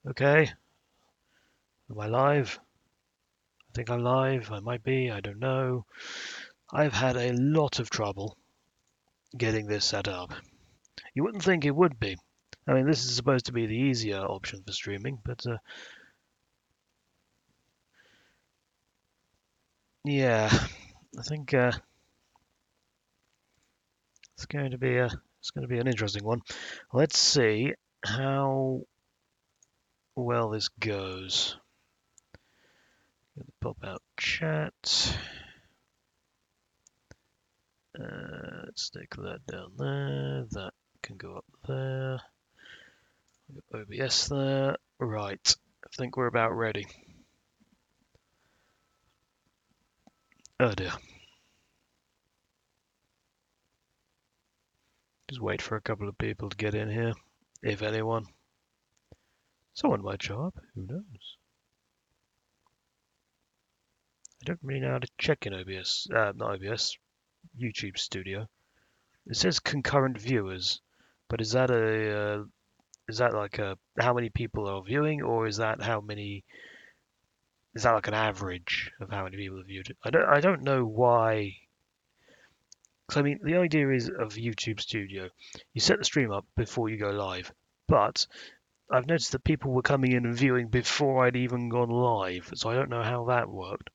Okay, am I live? I think I'm live. I might be. I don't know. I've had a lot of trouble getting this set up. You wouldn't think it would be. I mean, this is supposed to be the easier option for streaming, but yeah, I think it's going to be an interesting one. Let's see how well this goes. Pop out chat. Let's stick that down there. That can go up there. OBS there. Right. I think we're about ready. Oh dear. Just wait for a couple of people to get in here. If anyone. Someone might show up. Who knows? I don't really know how to check in OBS. Not OBS. YouTube Studio. It says concurrent viewers, but is that like a how many people are viewing, or is that how many? Is that like an average of how many people have viewed it? I don't know why. Because I mean, the idea is of YouTube Studio, you set the stream up before you go live, but I've noticed that people were coming in and viewing before I'd even gone live, so I don't know how that worked.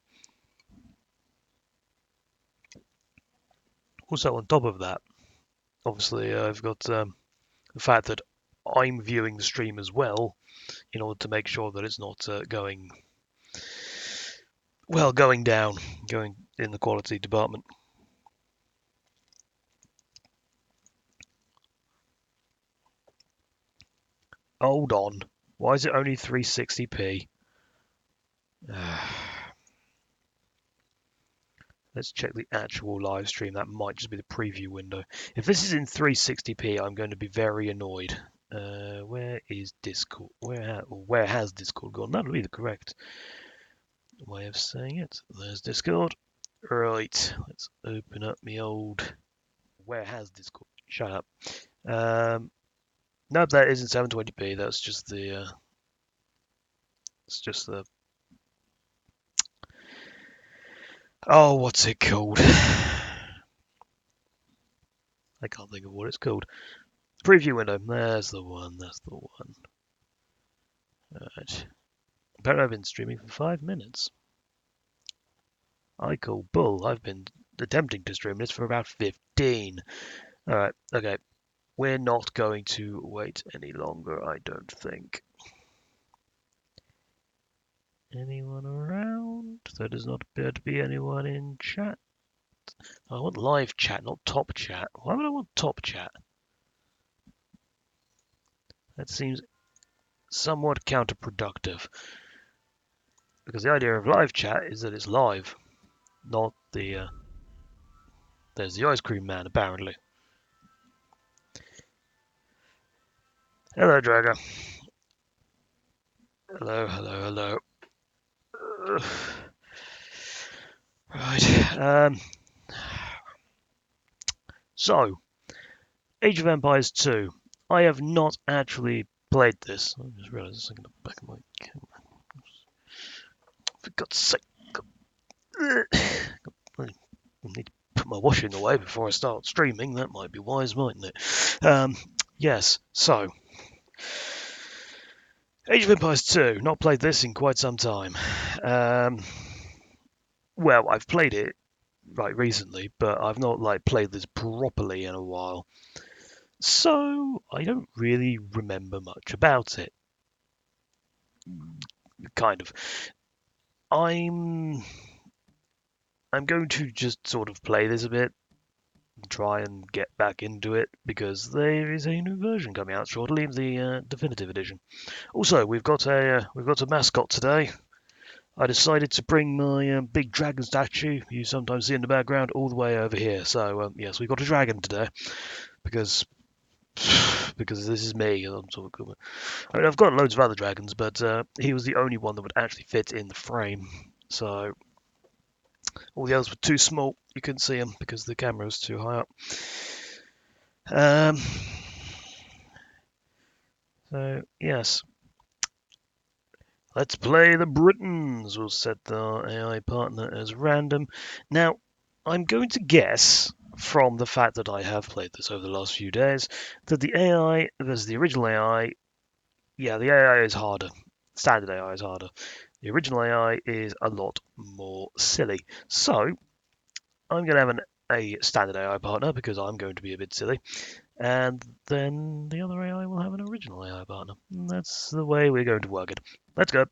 Also, on top of that, obviously, I've got the fact that I'm viewing the stream as well in order to make sure that it's not going down, going in the quality department. Hold on. Why is it only 360p? Let's check the actual live stream. That might just be the preview window. If this is in 360p, I'm going to be very annoyed. Where is Discord? Where has Discord gone? That would be the correct way of saying it. There's Discord. Right. Let's open up the old. Where has Discord? Shut up. No, that isn't 720p. That's just the. It's just the. Oh, what's it called? I can't think of what it's called. Preview window. There's the one. That's the one. Right. Apparently I've been streaming for 5 minutes. I call bull. I've been attempting to stream this for about 15. Alright, okay. We're not going to wait any longer, I don't think. Anyone around? There does not appear to be anyone in chat. I want live chat, not top chat. Why would I want top chat? That seems somewhat counterproductive. Because the idea of live chat is that it's live, not the. There's the ice cream man, apparently. Hello, Drago. Hello, hello, hello. Right. So, Age of Empires 2. I have not actually played this. I just realised this thing in the back of my camera. For God's sake. I need to put my washing away before I start streaming. That might be wise, mightn't it? Yes, so. Age of Empires 2. Not played this in quite some time. Well, I've played it recently, but I've not played this properly in a while. So I don't really remember much about it. Kind of. I'm going to just sort of play this a bit, try and get back into it because there is a new version coming out shortly, the definitive edition. Also, we've got a mascot today. I decided to bring my big dragon statue you sometimes see in the background all the way over here. So yes, we've got a dragon today because this is me. I'm sort of, I mean, I've got loads of other dragons, but he was the only one that would actually fit in the frame. So all the others were too small. You couldn't see them because the camera was too high up. So yes, Let's play the Britons. We'll set our AI partner as random. Now, I'm going to guess, from the fact that I have played this over the last few days, that the AI versus the original AI, yeah, the AI is harder. Standard AI is harder. The original AI is a lot more silly. So, I'm going to have a standard AI partner because I'm going to be a bit silly. And then the other AI will have an original AI partner. And that's the way we're going to work it. Let's go.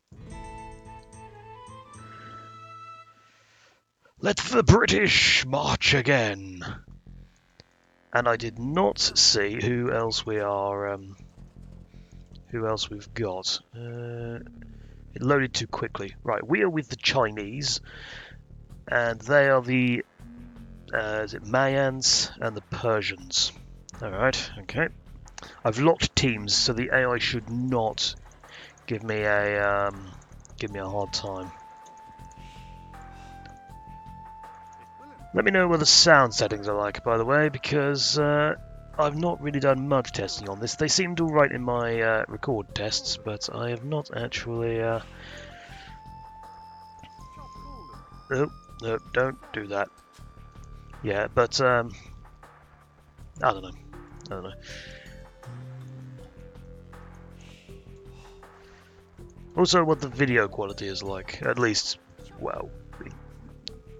Let the British march again. And I did not see who else we are. Who else we've got? It loaded too quickly. Right, we are with the Chinese, and they are the is it Mayans and the Persians. All right, okay. I've locked teams, so the AI should not give me a hard time. Let me know what the sound settings are like, by the way, because I've not really done much testing on this. They seemed alright in my record tests, but I have not actually... No, no, don't do that. Yeah, but I don't know. I don't know. Also, what the video quality is like. At least, well,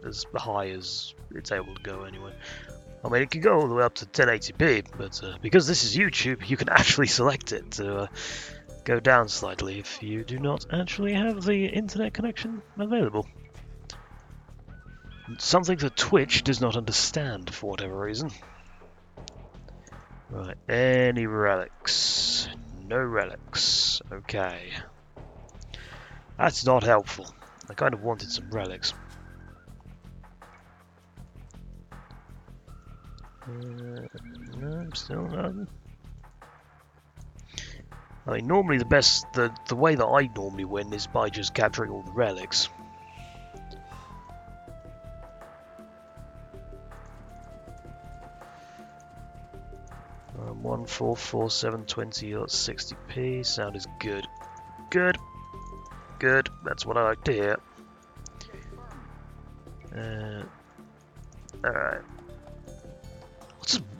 as high as it's able to go anyway. I mean, it can go all the way up to 1080p, but because this is YouTube, you can actually select it to go down slightly if you do not actually have the internet connection available. Something that Twitch does not understand for whatever reason. Right, any relics? No relics. Okay. That's not helpful. I kind of wanted some relics. No, still none. I mean, normally the way that I normally win is by just capturing all the relics. Um, 144720, that's 60p. Sound is good. Good. Good. That's what I like to hear. Alright.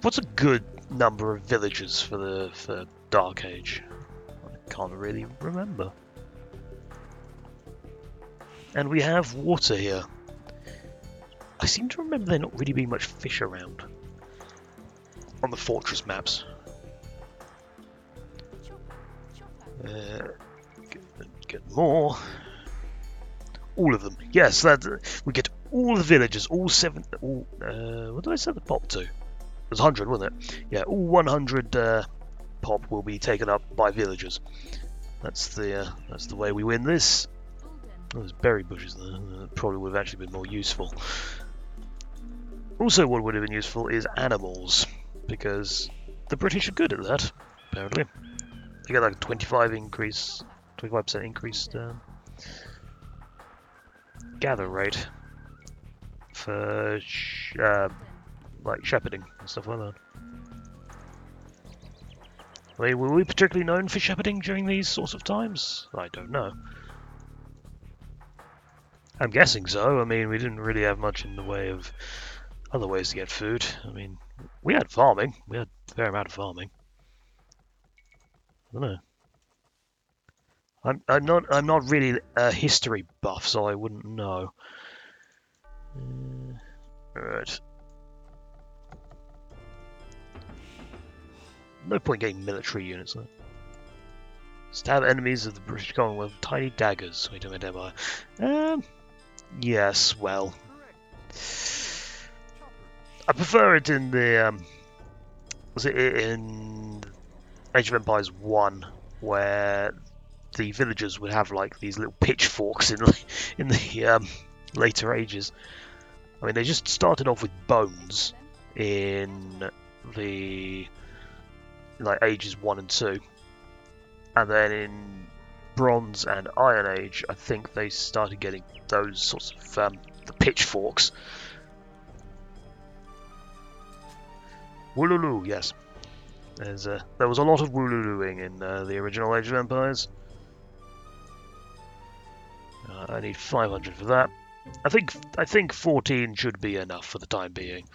What's a good number of villagers for Dark Age? I can't really remember. And we have water here. I seem to remember there not really being much fish around on the fortress maps. Get more. All of them. Yes, we get all the villagers, all seven. All what did I set the pop to? It was 100, wasn't it? Yeah, all 100 pop will be taken up by villagers. That's the way we win this. Oh, there's berry bushes there. Probably would have actually been more useful. Also, what would have been useful is animals, because the British are good at that. Apparently, they get like a 25% increased gather rate for like shepherding and stuff like that. I mean, were we particularly known for shepherding during these sorts of times? I don't know. I'm guessing so. I mean, we didn't really have much in the way of other ways to get food. I mean, we had farming. We had a fair amount of farming. I don't know. I'm not really a history buff, so I wouldn't know. Right. No point getting military units though. Stab enemies of the British Commonwealth with tiny daggers. Wait a minute, am I? Yes, well. I prefer it in the was it in Age of Empires 1 where the villagers would have like these little pitchforks in the later ages. I mean, they just started off with bones in the like ages 1 and 2, and then in Bronze and Iron Age, I think they started getting those sorts of the pitchforks. Woolulu, yes. There was a lot of wooluluing in the original Age of Empires. I need 500 for that. I think 14 should be enough for the time being.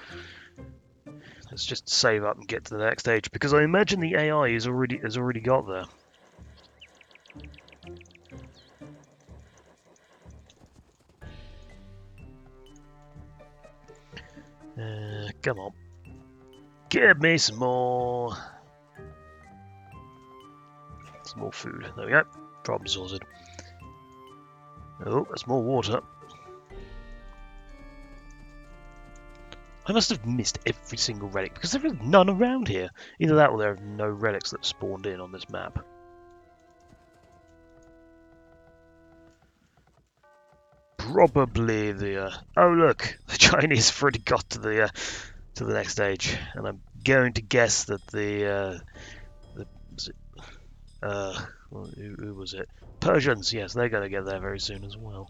Let's just save up and get to the next stage, because I imagine the AI has already got there. Come on. Give me some more food. There we go. Problem sorted. Oh, that's more water. I must have missed every single relic, because there is none around here. Either that or there are no relics that spawned in on this map. Probably the... oh look! The Chinese have already got to the next stage. And I'm going to guess that who was it? Persians, yes, they're going to get there very soon as well.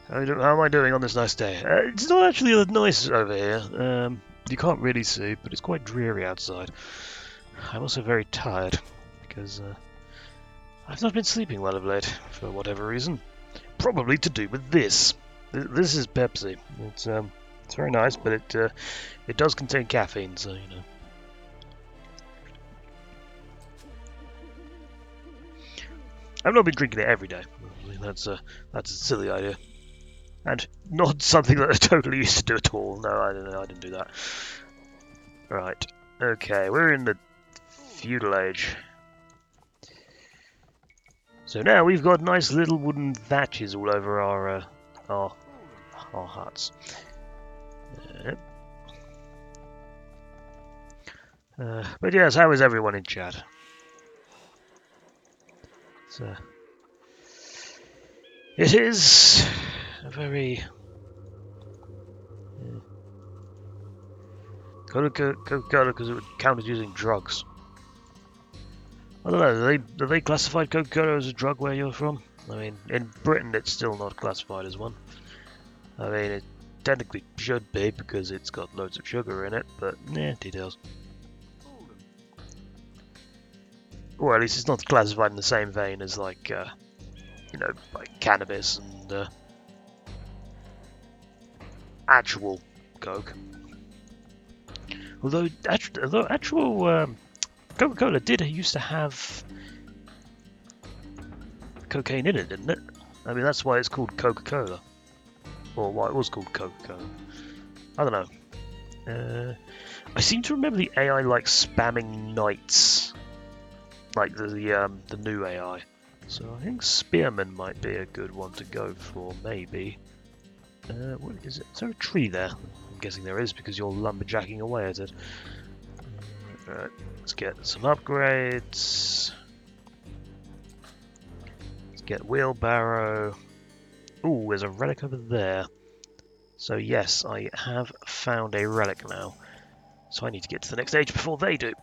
How am I doing on this nice day? It's not actually that nice over here. You can't really see, but it's quite dreary outside. I'm also very tired, because I've not been sleeping well of late, for whatever reason. Probably to do with this. This is Pepsi. It's very nice, but it does contain caffeine, so you know. I've not been drinking it every day. That's a silly idea, and not something that I totally used to do at all. No, I didn't do that. Right. Okay, we're in the feudal age. So now we've got nice little wooden thatches all over our huts. But yes, how is everyone in chat? So, it is a very Coca-Cola, because it would count as using drugs. I don't know. Do they classify Coca-Cola as a drug where you're from? I mean, in Britain it's still not classified as one. I mean, it technically should be because it's got loads of sugar in it, but details. Or at least it's not classified in the same vein as like, you know, like cannabis and actual Coke. Although actual Coca-Cola used to have cocaine in it, didn't it? I mean, that's why it's called Coca-Cola. Or why it was called Coca-Cola. I don't know. I seem to remember the AI like spamming knights. Like the new AI. So I think Spearman might be a good one to go for, maybe. What is it? Is there a tree there? I'm guessing there is because you're lumberjacking away at it. Alright, let's get some upgrades. Let's get wheelbarrow. Ooh, there's a relic over there. So yes, I have found a relic now. So I need to get to the next stage before they do.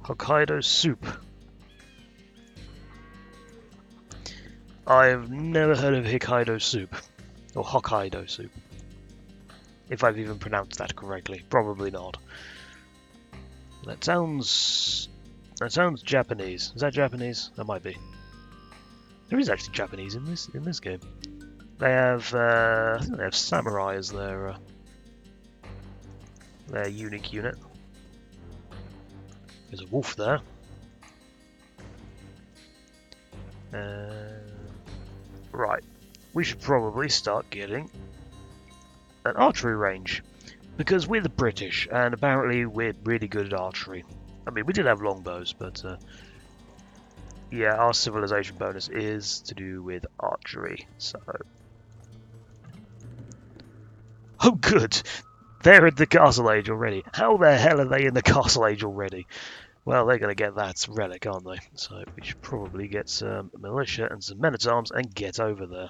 Hokkaido soup. I've never heard of Hokkaido soup. Or Hokkaido soup. If I've even pronounced that correctly. Probably not. That sounds Japanese. Is that Japanese? That might be. There is actually Japanese in this game. They have I think they have samurai as their unique unit. There's a wolf there. Right, we should probably start getting an archery range, because we're the British, and apparently we're really good at archery. I mean, we did have longbows, but yeah, our civilization bonus is to do with archery, so... Oh, good! They're in the Castle Age already. How the hell are they in the Castle Age already? Well, they're going to get that relic, aren't they? So we should probably get some militia and some men-at-arms and get over there.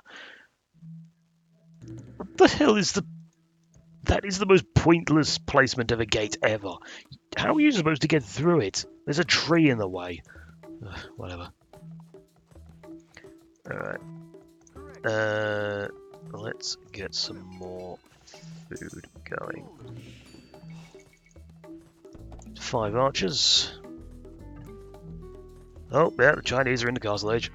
What the hell is the... That is the most pointless placement of a gate ever. How are you supposed to get through it? There's a tree in the way. Whatever. Alright. Let's get some more food going. 5 archers. Oh, yeah, the Chinese are in the castle age.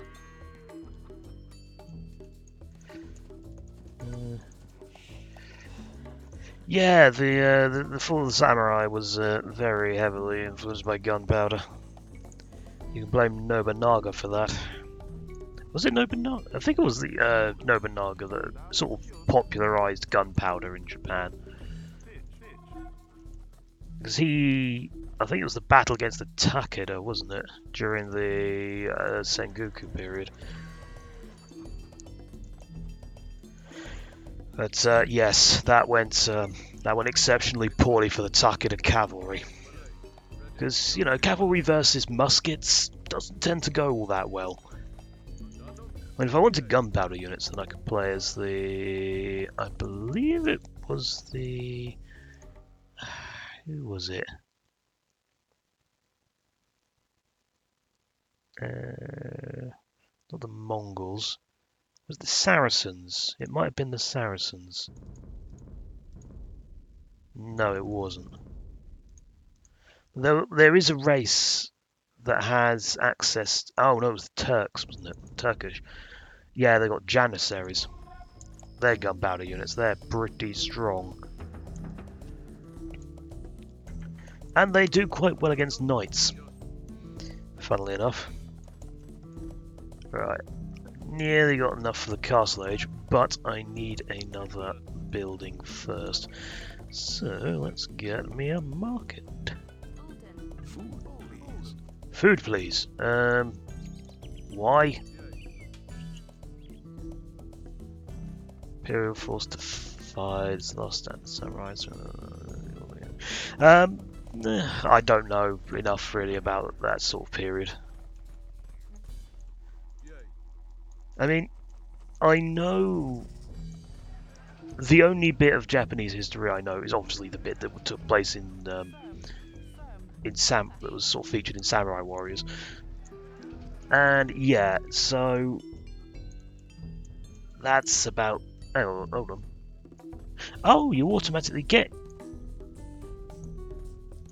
Yeah, the fall of the samurai was very heavily influenced by gunpowder. You can blame Nobunaga for that. Was it Nobunaga? I think it was the Nobunaga that sort of popularized gunpowder in Japan. Because I think it was the battle against the Takeda, wasn't it? During the Sengoku period. But yes, that went exceptionally poorly for the Takeda cavalry. Because, you know, cavalry versus muskets doesn't tend to go all that well. I mean, if I wanted gunpowder units, then I could play as the... I believe it was the... Who was it? Not the Mongols. It was the Saracens. It might have been the Saracens. No, it wasn't. There is a race that has access... Oh, no, it was the Turks, wasn't it? Turkish. Yeah, they got Janissaries. They're gunpowder units. They're pretty strong. And they do quite well against knights. Funnily enough. Right. Nearly got enough for the castle age, but I need another building first. So, let's get me a market. Food, please. Why? Imperial force defies last stand samurais. I don't know enough really about that sort of period. I mean, I know the only bit of Japanese history I know is obviously the bit that took place that was sort of featured in Samurai Warriors. And yeah, so that's about... Oh, hold on. Oh, you automatically get...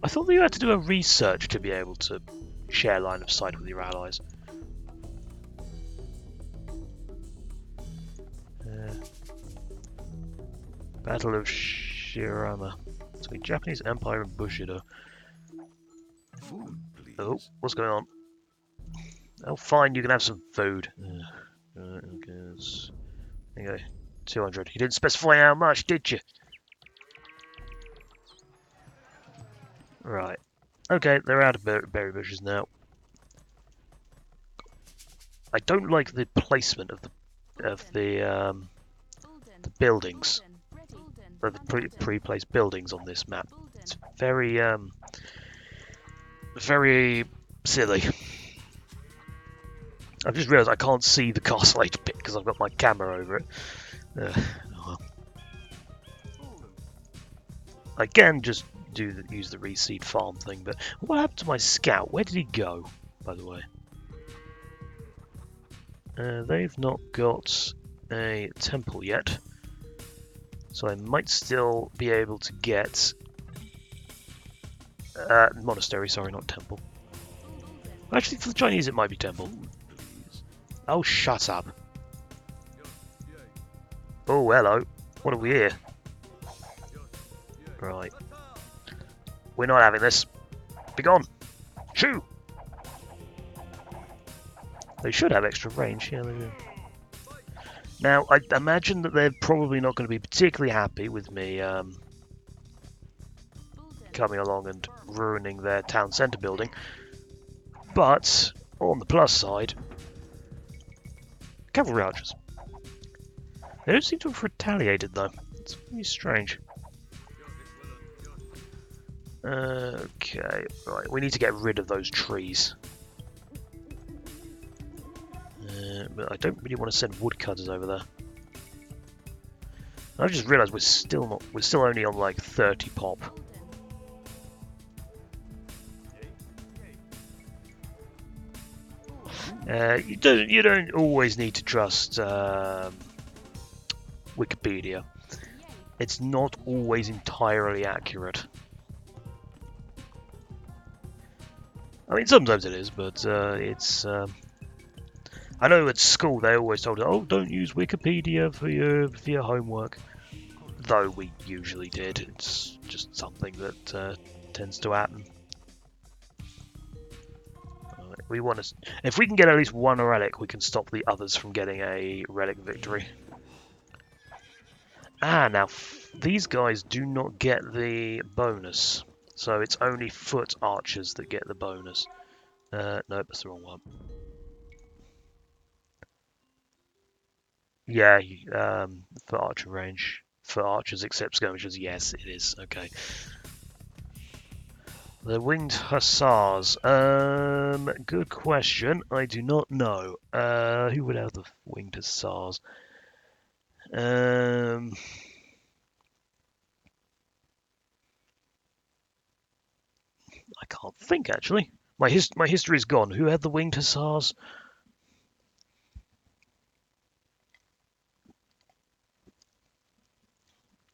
I thought that you had to do a research to be able to share line of sight with your allies. Battle of Shirama between Japanese Empire and Bushido. Food, please. Oh, what's going on? Oh, fine, you can have some food. Okay, there you go. 200. You didn't specify how much, did you? Right. Okay, they're out of berry bushes now. I don't like the placement of the buildings, the pre-placed buildings on this map. It's very very silly. I've just realised I can't see the castle age bit because I've got my camera over it. Well. I can just use the reseed farm thing, but what happened to my scout? Where did he go, by the way? They've not got a temple yet, so I might still be able to get monastery. Sorry, not temple. Actually, for the Chinese, it might be temple. Oh, shut up! Oh, hello. What are we here? Right. We're not having this. Be gone. Shoo! They should have extra range. Yeah, they do. Now, I imagine that they're probably not going to be particularly happy with me coming along and ruining their town centre building. But, on the plus side, Cavalry Archers. They don't seem to have retaliated, though. It's really strange. Okay, right. We need to get rid of those trees. But I don't really want to send woodcutters over there. I've just realised we're still only on like 30 pop. You don't always need to trust Wikipedia. It's not always entirely accurate. I mean, sometimes it is, but it's. I know at school they always told us, "Oh, don't use Wikipedia for your homework." Though we usually did. It's just something that tends to happen. We want to. If we can get at least one relic, we can stop the others from getting a relic victory. Ah, now these guys do not get the bonus, so it's only foot archers that get the bonus. Nope, that's the wrong one. Yeah, for archer range. For archers except skirmishers, yes, it is. Okay. The winged hussars. Good question. I do not know. Who would have the winged hussars? I can't think actually. My history's gone. Who had the winged hussars?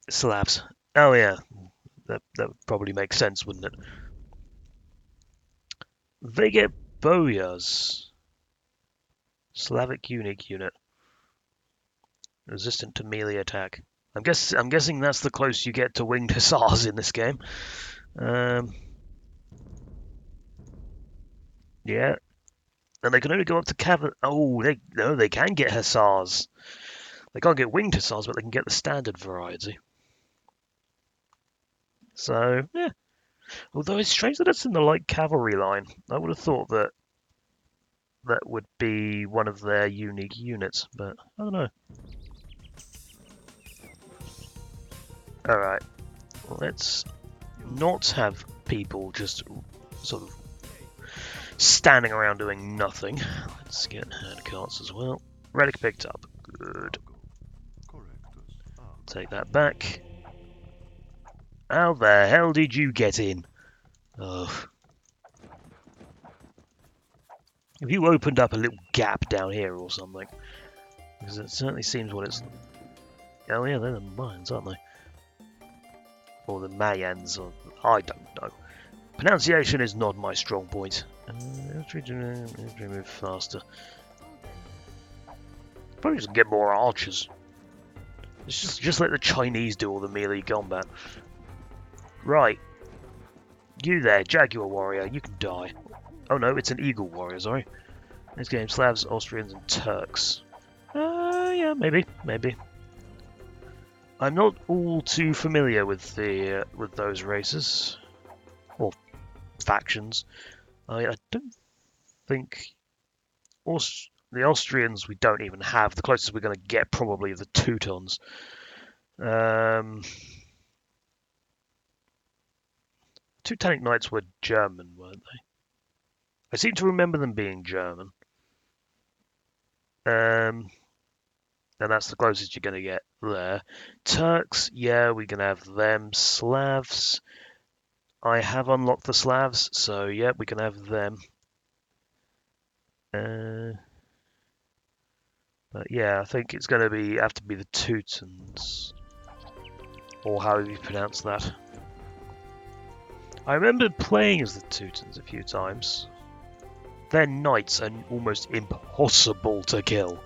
Slavs. Oh yeah, that would probably make sense, wouldn't it? They get boyars. Slavic unique unit. Resistant to melee attack. I'm guessing that's the closest you get to winged hussars in this game. Yeah, and they can only go up to cavalry. Oh, they can get hussars. They can't get winged hussars, but they can get the standard variety. So yeah. Although it's strange that it's in the light cavalry line. I would have thought that that would be one of their unique units, but I don't know. All right, let's not have people just sort of standing around doing nothing. Let's get hand carts as well. Relic picked up. Good. Take that back. How the hell did you get in? Ugh. Have you opened up a little gap down here or something? Because it certainly seems what it's... Oh yeah, they're the Mayans, aren't they? Or the Mayans, or... I don't know. Pronunciation is not my strong point. Move faster. Probably just get more archers. It's just let the Chinese do all the melee combat. Right. You there, Jaguar Warrior, you can die. Oh no, it's an Eagle Warrior, sorry. This game, Slavs, Austrians, and Turks. Yeah, maybe. I'm not all too familiar with those races or factions. I don't think the Austrians we don't even have. The closest we're going to get probably the Teutons. Teutonic Knights were German, weren't they? I seem to remember them being German. And that's the closest you're going to get there. Turks, yeah, we're going to have them. Slavs, I have unlocked the Slavs, so yeah, we can have them. But yeah, I think it's going to have to be the Teutons, or how you pronounce that. I remember playing as the Teutons a few times. Their knights are almost impossible to kill.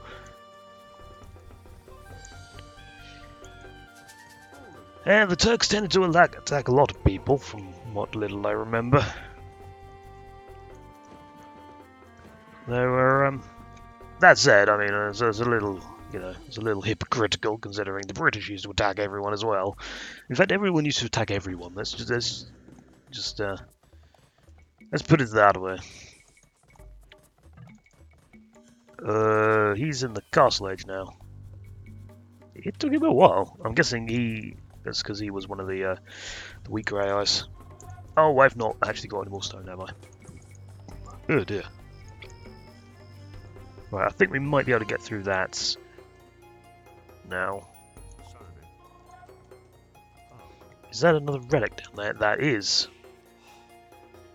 And the Turks tended to attack a lot of people, from what little I remember. They were, that said, I mean, it's a little, it's a little hypocritical considering the British used to attack everyone as well. In fact, everyone used to attack everyone. Let's put it that way. He's in the castle age now. It took him a while. I'm guessing that's because he was one of the weaker AIs. Oh, I've not actually got any more stone, have I? Oh dear. Right, I think we might be able to get through that now. Is that another relic down there? That is.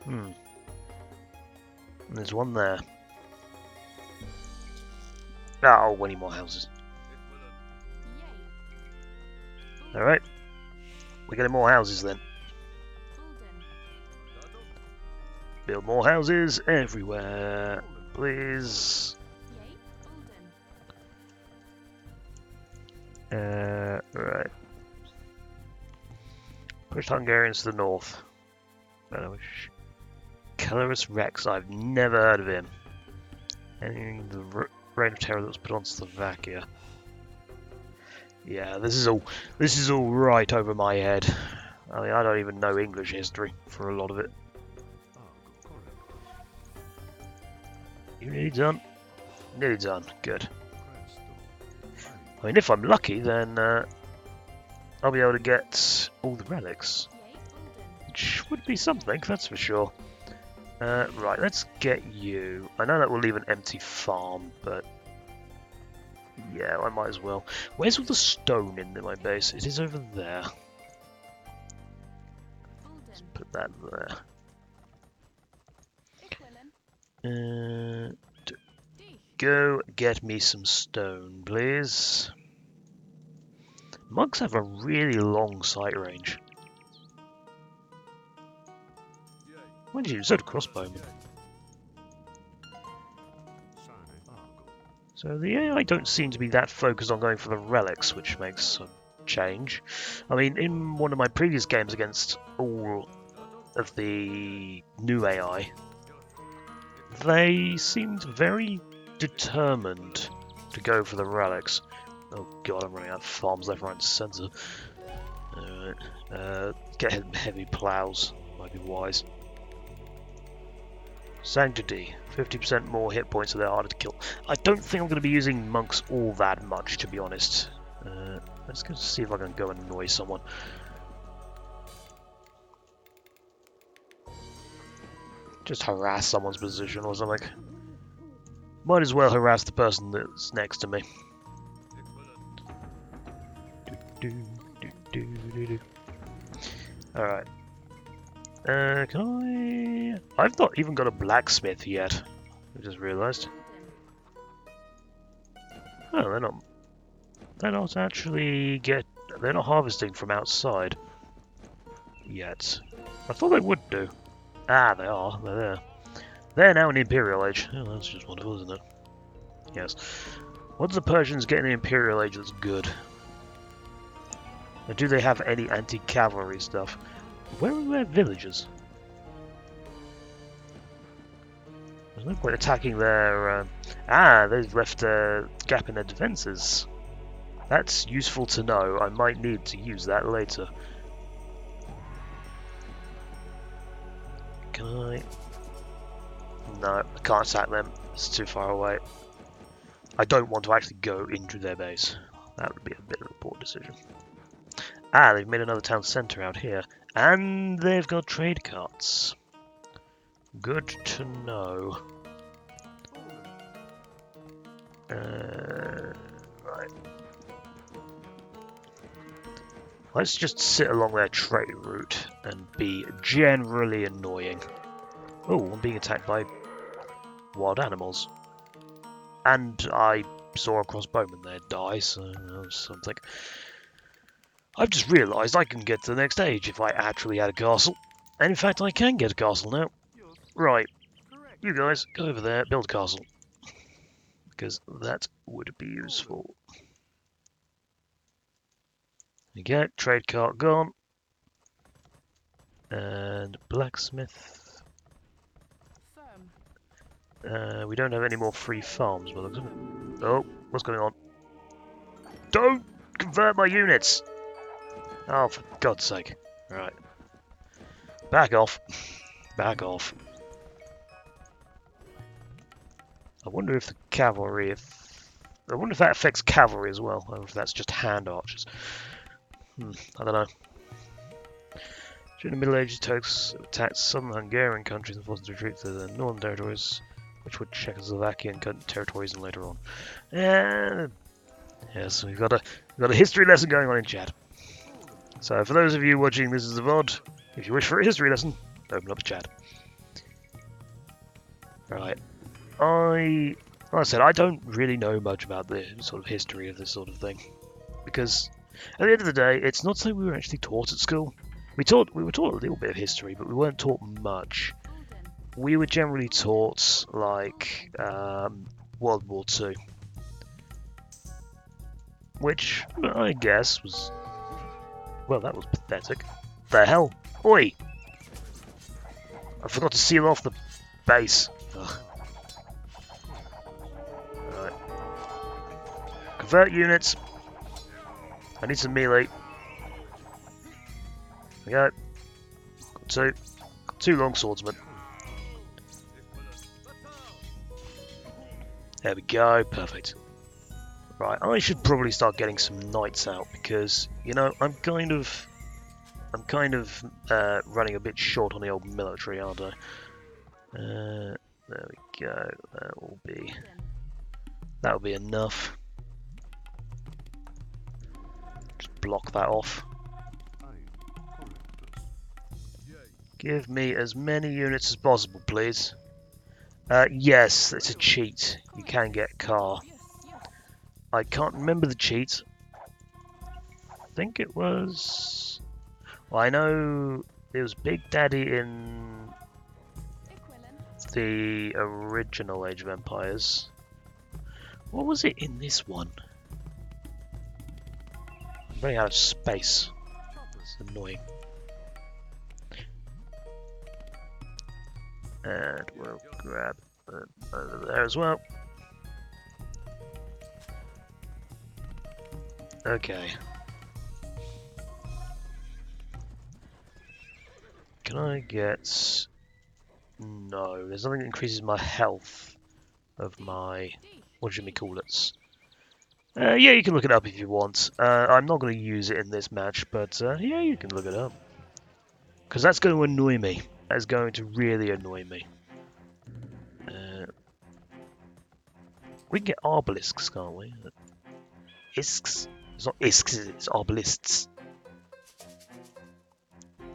And there's one there. Oh, 20 more houses. Alright. We're getting more houses then. build more houses everywhere, please. Right. Push Hungarians to the north. Colorus Rex, I've never heard of him. Ending the reign of terror that was put on Slovakia. Yeah, this is all right over my head. I mean, I don't even know English history for a lot of it. You nearly done? Nearly done. Good. I mean, if I'm lucky, then I'll be able to get all the relics, which would be something, that's for sure. Right, let's get you. I know that will leave an empty farm, but yeah, I might as well. Where's all the stone in my base? It is over there. Let's put that there. Go get me some stone, please. Monks have a really long sight range. Mind you, so do crossbowmen. So the AI don't seem to be that focused on going for the relics, which makes a change. I mean, in one of my previous games against all of the new AI, they seemed very determined to go for the relics. Oh god, I'm running out of farms left, right and centre. Alright, get heavy plows, might be wise. Sanctity, 50% more hit points so they're harder to kill. I don't think I'm going to be using monks all that much, to be honest. Let's go see if I can go and annoy someone. Just harass someone's position or something. Might as well harass the person that's next to me. Alright. Can I... I've not even got a blacksmith yet. I just realised. Oh, they're not... They're not actually They're not harvesting from outside. Yet. I thought they would do. Ah, they are. They're there. They're now in the Imperial Age. Oh, that's just wonderful, isn't it? Yes. What do the Persians get in the Imperial Age that's good? And do they have any anti-cavalry stuff? Where are their villages? There's no point attacking their... they've left a gap in their defences. That's useful to know. I might need to use that later. Can I... No, I can't attack them. It's too far away. I don't want to actually go into their base. That would be a bit of a poor decision. They've made another town centre out here. And they've got trade carts. Good to know. Right. Let's just sit along their trade route and be generally annoying. Oh, I'm being attacked by wild animals. And I saw a crossbowman there die, so that's something. I've just realised I can get to the next stage if I actually had a castle. And in fact, I can get a castle now. Right, you guys, go over there, build a castle. Because that would be useful. Okay, trade cart gone. And blacksmith. We don't have any more free farms, by the looks of it. Oh, what's going on? Don't convert my units! Oh, for God's sake. Right. Back off. Back off. I wonder if the cavalry... I wonder if that affects cavalry as well, or if that's just hand archers. I don't know. During the Middle Ages, Turks attacked southern Hungarian countries and forced them to retreat to the northern territories, which were Czechoslovakian territories and later on. Yes, we've got a history lesson going on in chat. So for those of you watching this as a VOD, if you wish for a history lesson, open up a chat. Right. Like I said, I don't really know much about the sort of history of this sort of thing. Because at the end of the day, it's not something we were actually taught at school. We were taught a little bit of history, but we weren't taught much. we were generally taught, like, World War II. Which, I guess, was... Well, that was pathetic. The hell? Oi! I forgot to seal off the base. Ugh. Right. Convert units. I need some melee. There we go. Got two long swordsmen. There we go. Perfect. Right, I should probably start getting some knights out because, you know, I'm kind of running a bit short on the old military, aren't I? There we go. That'll be enough. Just block that off. Give me as many units as possible, please. Yes, it's a cheat. You can get car. I can't remember the cheat. I think it was... Well, I know it was Big Daddy in the original Age of Empires. What was it in this one? I'm running out of space. It's annoying. And we'll grab over there as well. Okay. Can I get... No, there's nothing that increases my health of my... What do you call it? Yeah, you can look it up if you want. I'm not going to use it in this match, but yeah, you can look it up. Because that's going to annoy me. That's going to really annoy me. We can get arbalisks, can't we? Isks? It's not isks, it's arbalists.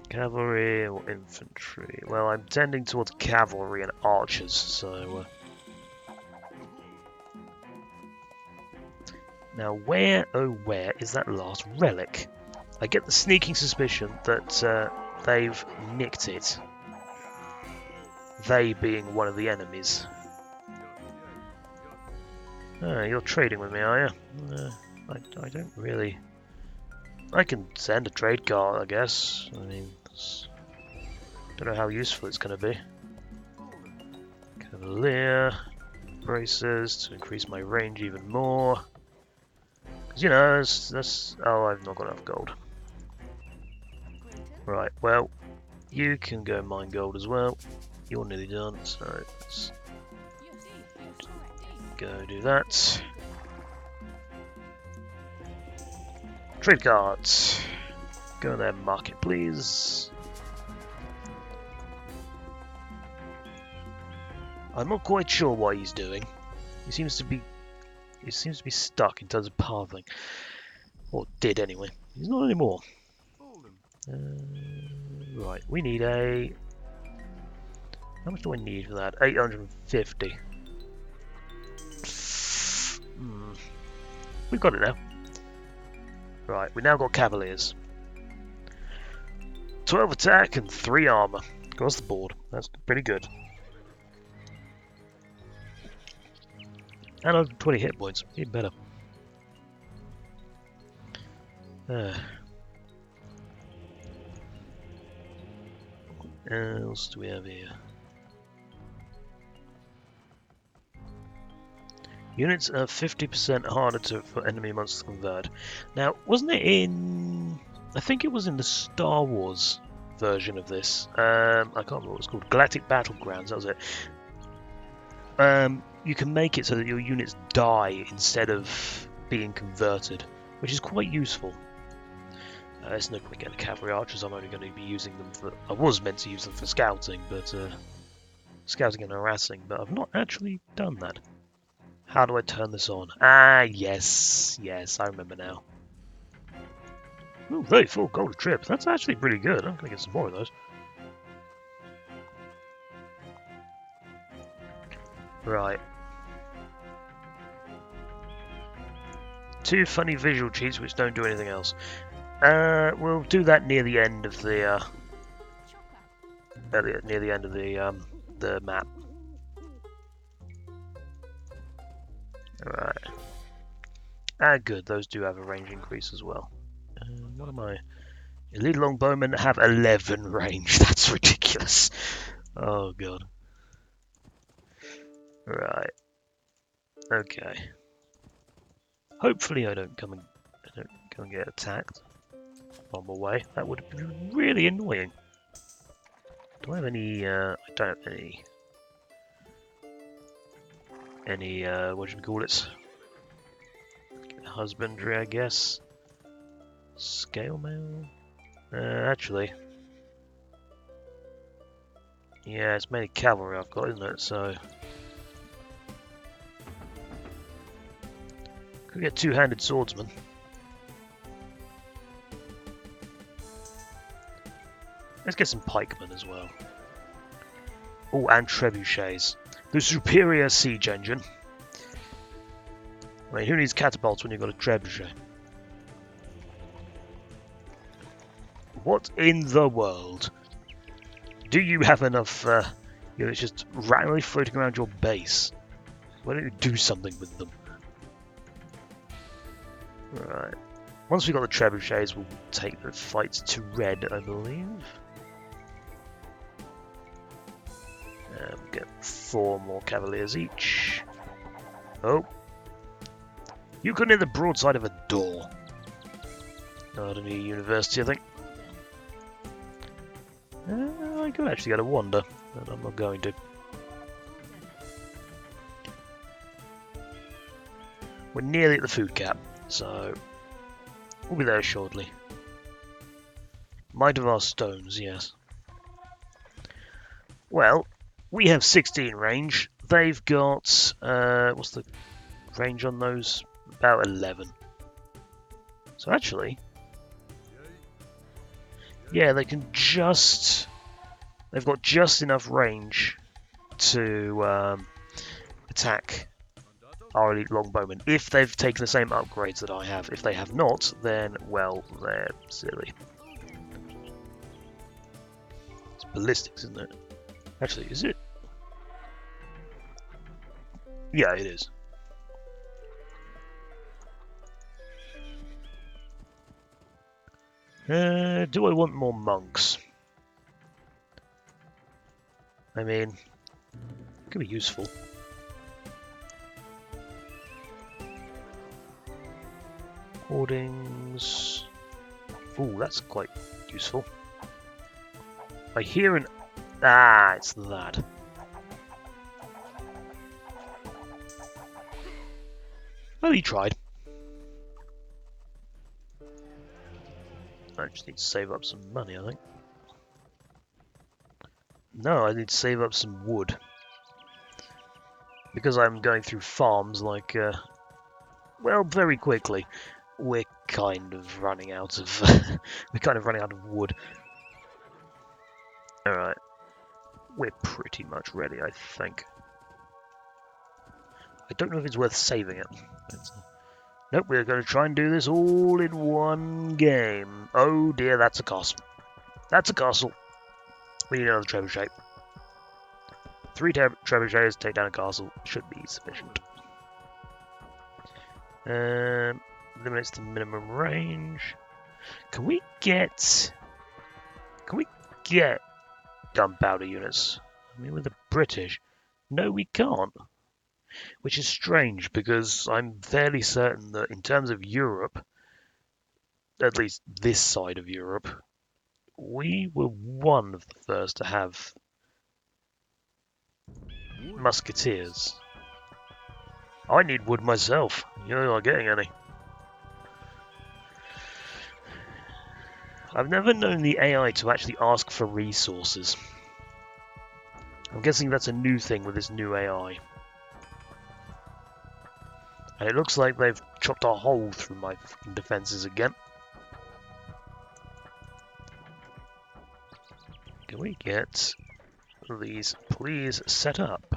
Cavalry or infantry? Well, I'm tending towards cavalry and archers, so... Now, where, oh where, is that last relic? I get the sneaking suspicion that they've nicked it. They being one of the enemies. Ah, you're trading with me, are you? I don't really... I can send a trade card, I guess. I mean, don't know how useful it's going to be. Cavalier, braces to increase my range even more. Because, you know, that's... Oh, I've not got enough gold. Right, well, you can go mine gold as well. You're nearly done, so let's go do that. Trade cards. Go in there, market, please. I'm not quite sure what he's doing. He seems to be stuck in terms of pathing, or did anyway. He's not anymore. Right, we need a... How much do I need for that? 850. We've got it now. Right, we now got Cavaliers. 12 attack and 3 armor. Across the board. That's pretty good. And 120 hit points. Even better. What else do we have here? Units are 50% harder for enemy monsters to convert. Now, wasn't it in... I think it was in the Star Wars version of this. I can't remember what it was called. Galactic Battlegrounds, that was it. You can make it so that your units die instead of being converted, which is quite useful. There's no point getting Cavalry Archers. I'm only going to be using them for... I was meant to use them for scouting, but... scouting and harassing, but I've not actually done that. How do I turn this on? Ah, yes. Yes, I remember now. Ooh, 34 gold a trip. That's actually pretty good. I'm going to get some more of those. Right. 2 funny visual cheats which don't do anything else. We'll do that near the end of the... near the end of the the map. Alright. Ah, good. Those do have a range increase as well. What am I? Elite longbowmen have 11 range. That's ridiculous. Oh god. Right. Okay. Hopefully I don't come and get attacked on my way. That would be really annoying. Do I have any? I don't have any. What do you call it? Husbandry, I guess. Scale mail. Actually, yeah, it's mainly cavalry I've got, isn't it? So could get two-handed swordsman. Let's get some pikemen as well. Oh, and trebuchets. The superior siege engine. I mean, who needs catapults when you've got a trebuchet? What in the world? Do you have enough units just randomly floating around your base? Why don't you do something with them? Right. Once we've got the trebuchets, we'll take the fights to red, I believe. Get 4 more cavaliers each. Oh. You can hit the broadside of a door. Not any university, I think. I could actually get a wander, but I'm not going to. We're nearly at the food cap, so we'll be there shortly. Might of our stones, yes. Well, we have 16 range. They've got, what's the range on those? About 11. So actually, yeah, they can just... They've got just enough range to attack our elite longbowmen if they've taken the same upgrades that I have. If they have not, then, well, they're silly. It's ballistics, isn't it? Actually, is it? Yeah, it is. Do I want more monks? I mean, it could be useful. Hoardings. Ooh, that's quite useful. I hear an... Ah, it's that. Well, he tried. I just need to save up some money, I think. No, I need to save up some wood. Because I'm going through farms like, well, very quickly. We're kind of running out of wood. Alright. We're pretty much ready, I think. I don't know if it's worth saving it. Nope, we're going to try and do this all in one game. Oh dear, that's a castle. That's a castle. We need another trebuchet. 3 trebuchets take down a castle. Should be sufficient. Limits the minimum range. Can we get gunpowder units? I mean, with the British? No, we can't. Which is strange, because I'm fairly certain that in terms of Europe, at least this side of Europe, we were one of the first to have musketeers. I need wood myself. You're not getting any. I've never known the AI to actually ask for resources. I'm guessing that's a new thing with this new AI. And it looks like they've chopped a hole through my fucking defences again. Can we get these please set up?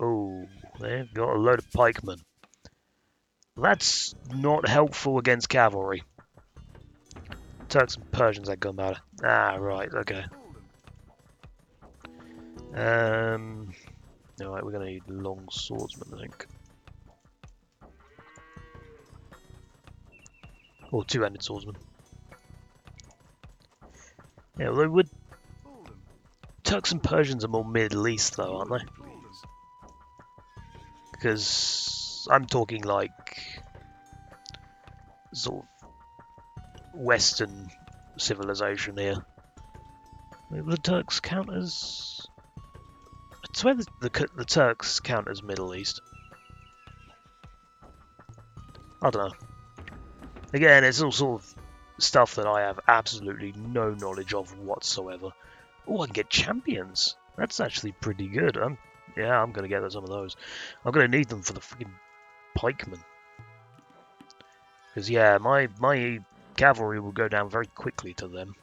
Oh, they've got a load of pikemen. That's not helpful against cavalry. Turks and Persians had gunpowder. Ah, right, okay. Alright, we're gonna need long swordsmen, I think. Or two-handed swordsman. Yeah, although would Turks and Persians are more Middle East though, aren't they? Because I'm talking like sort of Western civilization here. Will the Turks count as? I swear the Turks count as Middle East. I don't know. Again, it's all sort of stuff that I have absolutely no knowledge of whatsoever. Oh, I can get champions. That's actually pretty good. Yeah, I'm gonna get some of those. I'm gonna need them for the freaking pikemen. Because yeah, my cavalry will go down very quickly to them.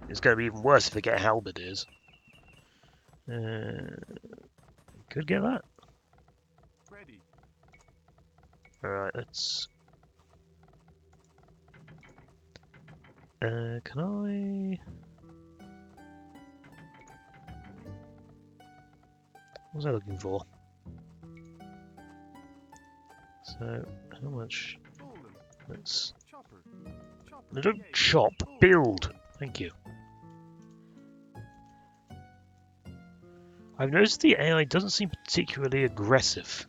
It's gonna be even worse if they get halberdiers. Could get that. Ready. Alright, let's... can I... What was I looking for? So, how much? Let's... No, don't chop, build! Thank you. I've noticed the AI doesn't seem particularly aggressive.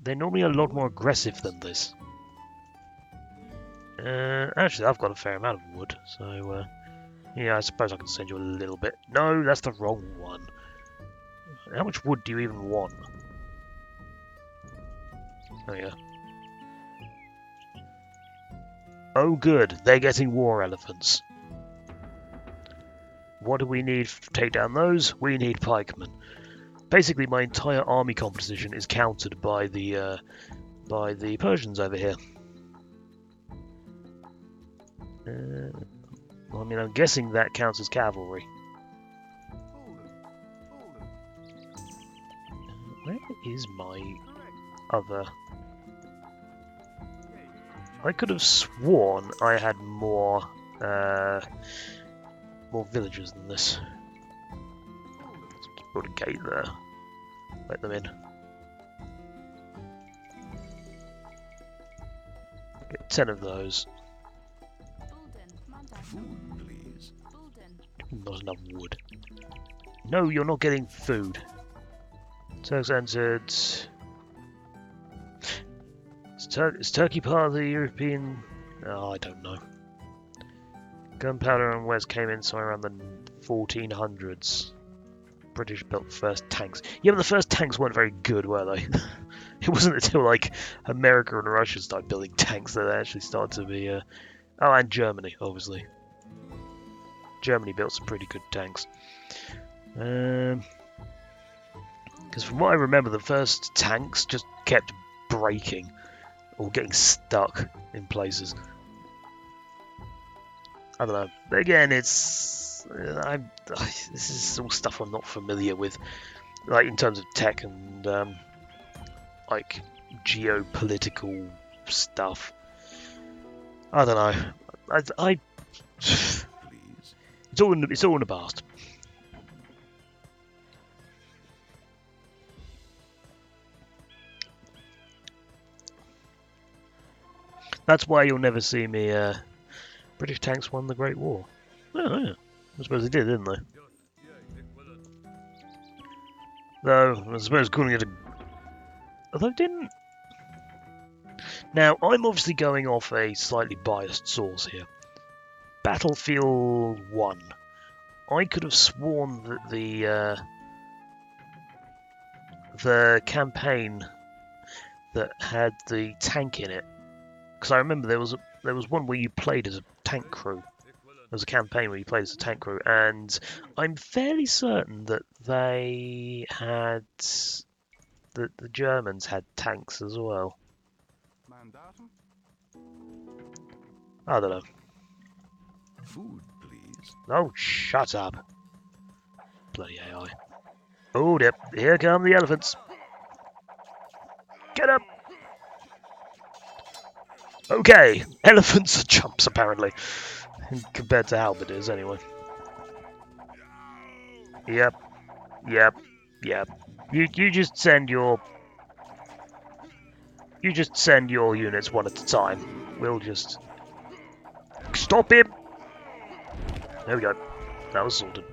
They're normally a lot more aggressive than this. Actually, I've got a fair amount of wood, so yeah, I suppose I can send you a little bit. No, that's the wrong one. How much wood do you even want? Oh yeah. Oh good, they're getting war elephants. What do we need to take down those? We need pikemen. Basically, my entire army composition is countered by the Persians over here. Well, I mean, I'm guessing that counts as cavalry. Where is my other? I could have sworn I had more villagers than this. Let's put a gate there. Let them in. Get 10 of those. Food, please. Not enough wood. No, you're not getting food. Turks entered. Is Turkey part of the European? Oh, I don't know. Gunpowder and West came in somewhere around the 1400s. British built first tanks. Yeah, but the first tanks weren't very good, were they? It wasn't until like America and Russia started building tanks that they actually started to be. Oh, and Germany, obviously. Germany built some pretty good tanks. Because from what I remember, the first tanks just kept breaking or getting stuck in places. I don't know. But again, it's this is all stuff I'm not familiar with, like in terms of tech and like geopolitical stuff. I don't know. Please. It's all in the past. That's why you'll never see me. British tanks won the Great War. Oh, yeah. I suppose they did, didn't they? Though, I suppose calling it a... Although it didn't... Now, I'm obviously going off a slightly biased source here. Battlefield 1. I could have sworn that the campaign that had the tank in it, because I remember there was one where you played as a tank crew. There was a campaign where you played as a tank crew, and I'm fairly certain that they had that the Germans had tanks as well. I don't know. Food, please. Oh, shut up. Bloody AI. Oh, yep. Here come the elephants. Get up! Okay, elephants are chumps, apparently. Compared to halberdiers, anyway. Yep. Yep. Yep. You just send your units one at a time. We'll just stop him. There we go. That was sorted.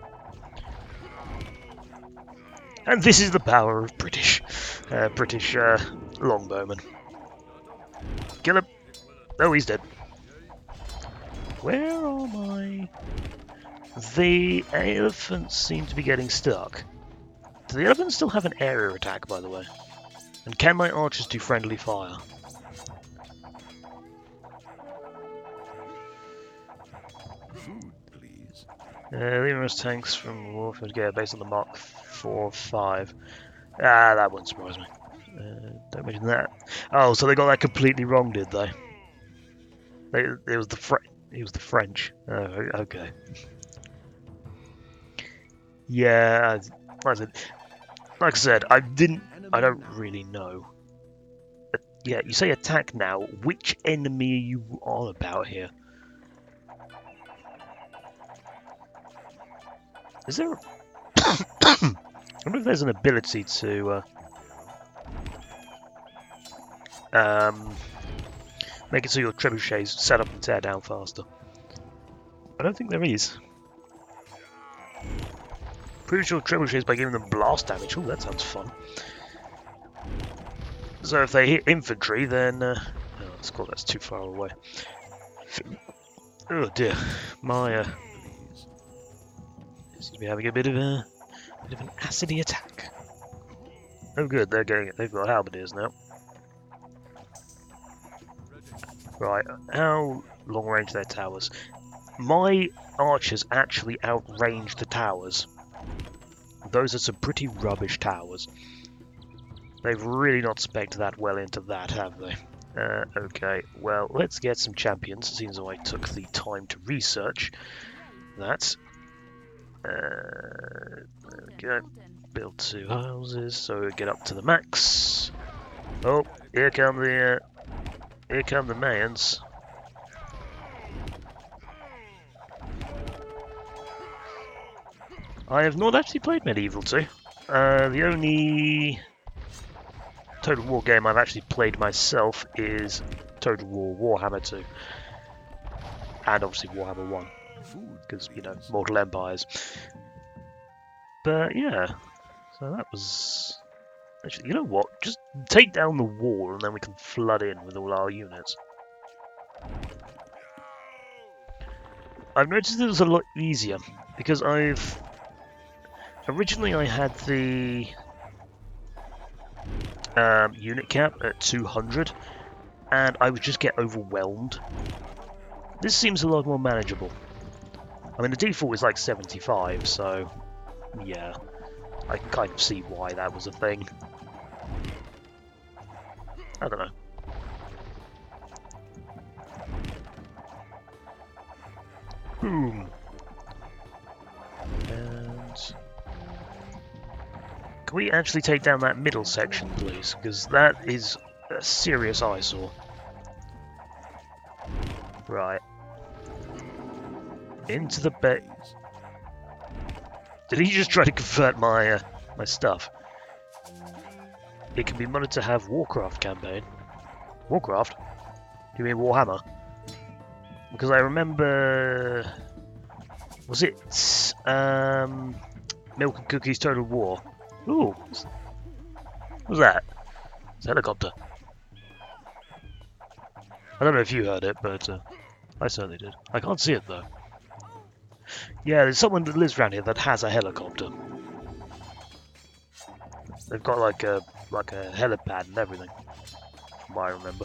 And this is the power of British longbowmen. Kill him. Oh, he's dead. Where are my... The elephants seem to be getting stuck. Do the elephants still have an area attack, by the way? And can my archers do friendly fire? Food, please. Numerous tanks from warfare based on the Mark 4 or 5. Ah, that wouldn't surprise me. Don't mention that. Oh, so they got that completely wrong, did they? It was the French. Oh, okay. Yeah, like I said, I don't really know. Yeah, you say attack now. Which enemy are you on about here? Is there? I wonder if there's an ability to make it so your trebuchets set up and tear down faster. I don't think there is. Pretty sure trebuchets by giving them blast damage. Oh, that sounds fun. So if they hit infantry, then oh, that's too far away. Oh dear, my seems to be having a bit of an acidy attack. Oh good, they've got halberdiers now. Right, how long range are their towers? My archers actually outrange the towers. Those are some pretty rubbish towers. They've really not spec'd that well into that, have they? Okay, well, let's get some champions, seeing as I took the time to research that. There we go. Build 2 houses, so we get up to the max. Oh, here come the Mayans. I have not actually played Medieval 2. The only Total War game I've actually played myself is Total War Warhammer 2. And obviously Warhammer 1. Because, you know, Mortal Empires. But yeah, so that was... Actually, you know what? Just take down the wall and then we can flood in with all our units. I've noticed it was a lot easier because originally I had the unit cap at 200 and I would just get overwhelmed. This seems a lot more manageable. I mean, the default is like 75, so yeah, I can kind of see why that was a thing. I don't know. Boom. And can we actually take down that middle section, please? Because that is a serious eyesore. Right. Into the base. Did he just try to convert my my stuff? It can be modded to have Warcraft campaign. Warcraft? Do you mean Warhammer? Because I remember... Was it... Milk and Cookies Total War? Ooh. What was that? It's a helicopter. I don't know if you heard it, but I certainly did. I can't see it though. Yeah, there's someone that lives around here that has a helicopter. They've got like a helipad and everything, from what I remember.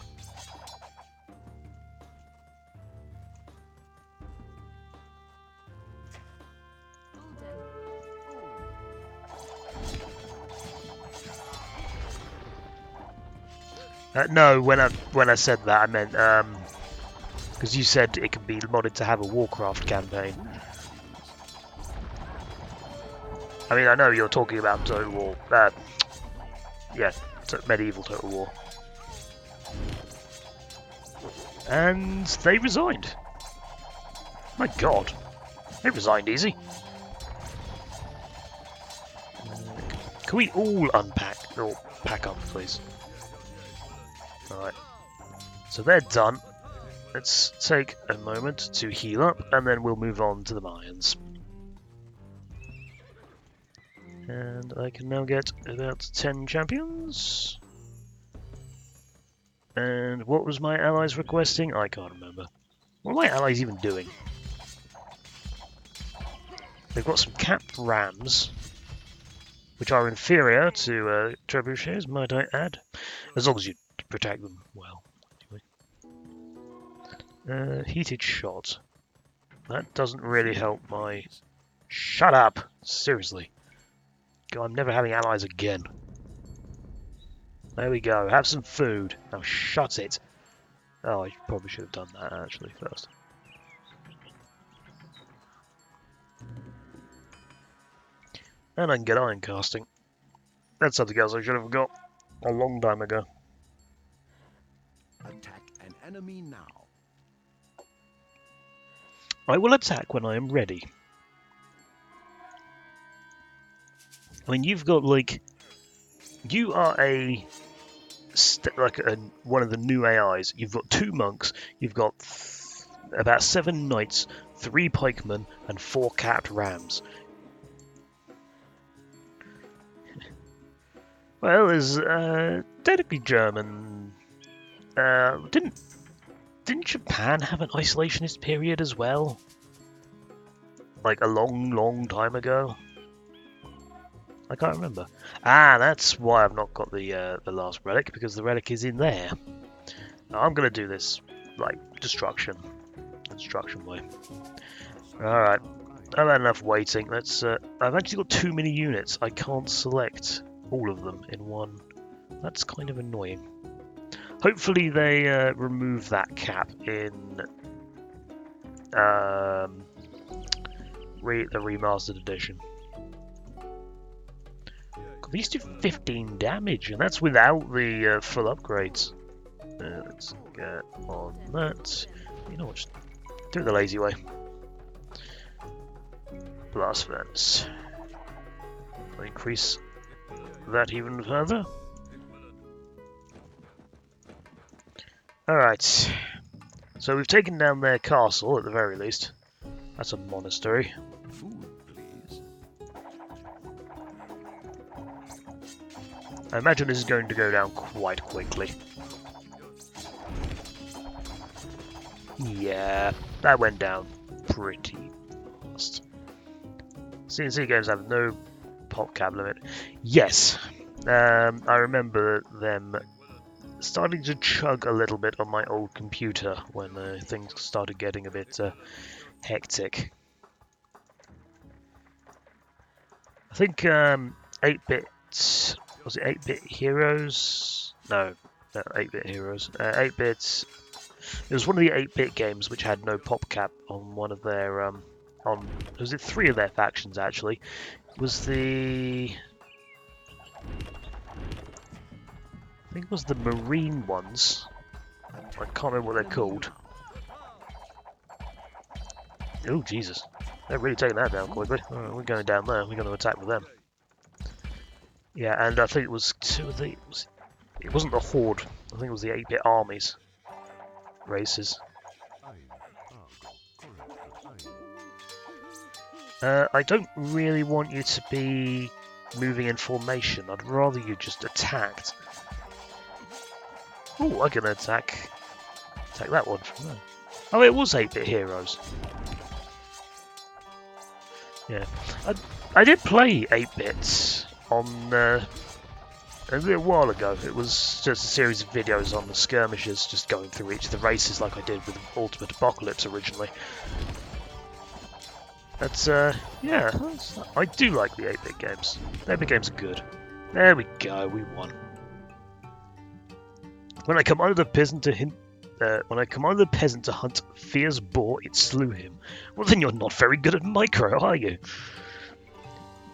No, when I said that, I meant because you said it can be modded to have a Warcraft campaign. I mean, I know you're talking about Total War. Yeah, Medieval Total War. And they resigned. My God, they resigned easy. Can we all unpack or pack up, please? Alright. So they're done. Let's take a moment to heal up, and then we'll move on to the Mayans. And I can now get about 10 champions. And what was my allies requesting? I can't remember. What are my allies even doing? They've got some capped rams, which are inferior to trebuchets, might I add, as long as you protect them well. Anyway. Heated shot. That doesn't really help my... Shut up! Seriously. God, I'm never having allies again. There we go. Have some food. Now shut it. Oh, I probably should have done that actually first. And I can get iron casting. That's something else I should have got a long time ago. Attack an enemy now. I will attack when I am ready. I mean, you've got like... You are one of the new AIs. You've got 2 monks, you've got about 7 knights, 3 pikemen, and 4 capped rams. Well, there's technically German. Didn't Japan have an isolationist period as well? Like a long time ago. I can't remember. Ah, that's why I've not got the last relic, because the relic is in there. Now, I'm gonna do this like destruction way. All right, I've had enough waiting. Let's. I've actually got too many units. I can't select all of them in one. That's kind of annoying. Hopefully they remove that cap in the remastered edition. These do 15 damage, and that's without the full upgrades. Let's get on that. You know what? Just do it the lazy way. Blast furnace. I'll increase that even further. Alright. So we've taken down their castle, at the very least. That's a monastery. Food, please. I imagine this is going to go down quite quickly. Yeah, that went down pretty fast. CNC games have no pop cap limit. Yes, I remember them starting to chug a little bit on my old computer when things started getting a bit hectic. I think 8-bit... Was it 8-bit Heroes? No, 8-bit Heroes. 8-bit... It was one of the 8-bit games which had no pop cap on one of their... was it 3 of their factions, actually? It was the... I think it was the Marine ones. I can't remember what they're called. Oh, Jesus. They're really taking that down quickly. Alright, we're going down there. We're going to attack with them. Yeah, and I think it was 2 of the... It wasn't the Horde. I think it was the 8-bit armies. Races. I don't really want you to be moving in formation. I'd rather you just attacked. Oh, I can attack that one from there. Oh, it was 8-bit Heroes. Yeah, I did play 8-bits on a little while ago. It was just a series of videos on the skirmishes, just going through each of the races like I did with Ultimate Apocalypse originally. That's yeah, I do like the 8-bit games. The 8-bit games are good. There we go, we won. When I commanded the peasant to hunt fierce boar, it slew him. Well, then you're not very good at micro, are you?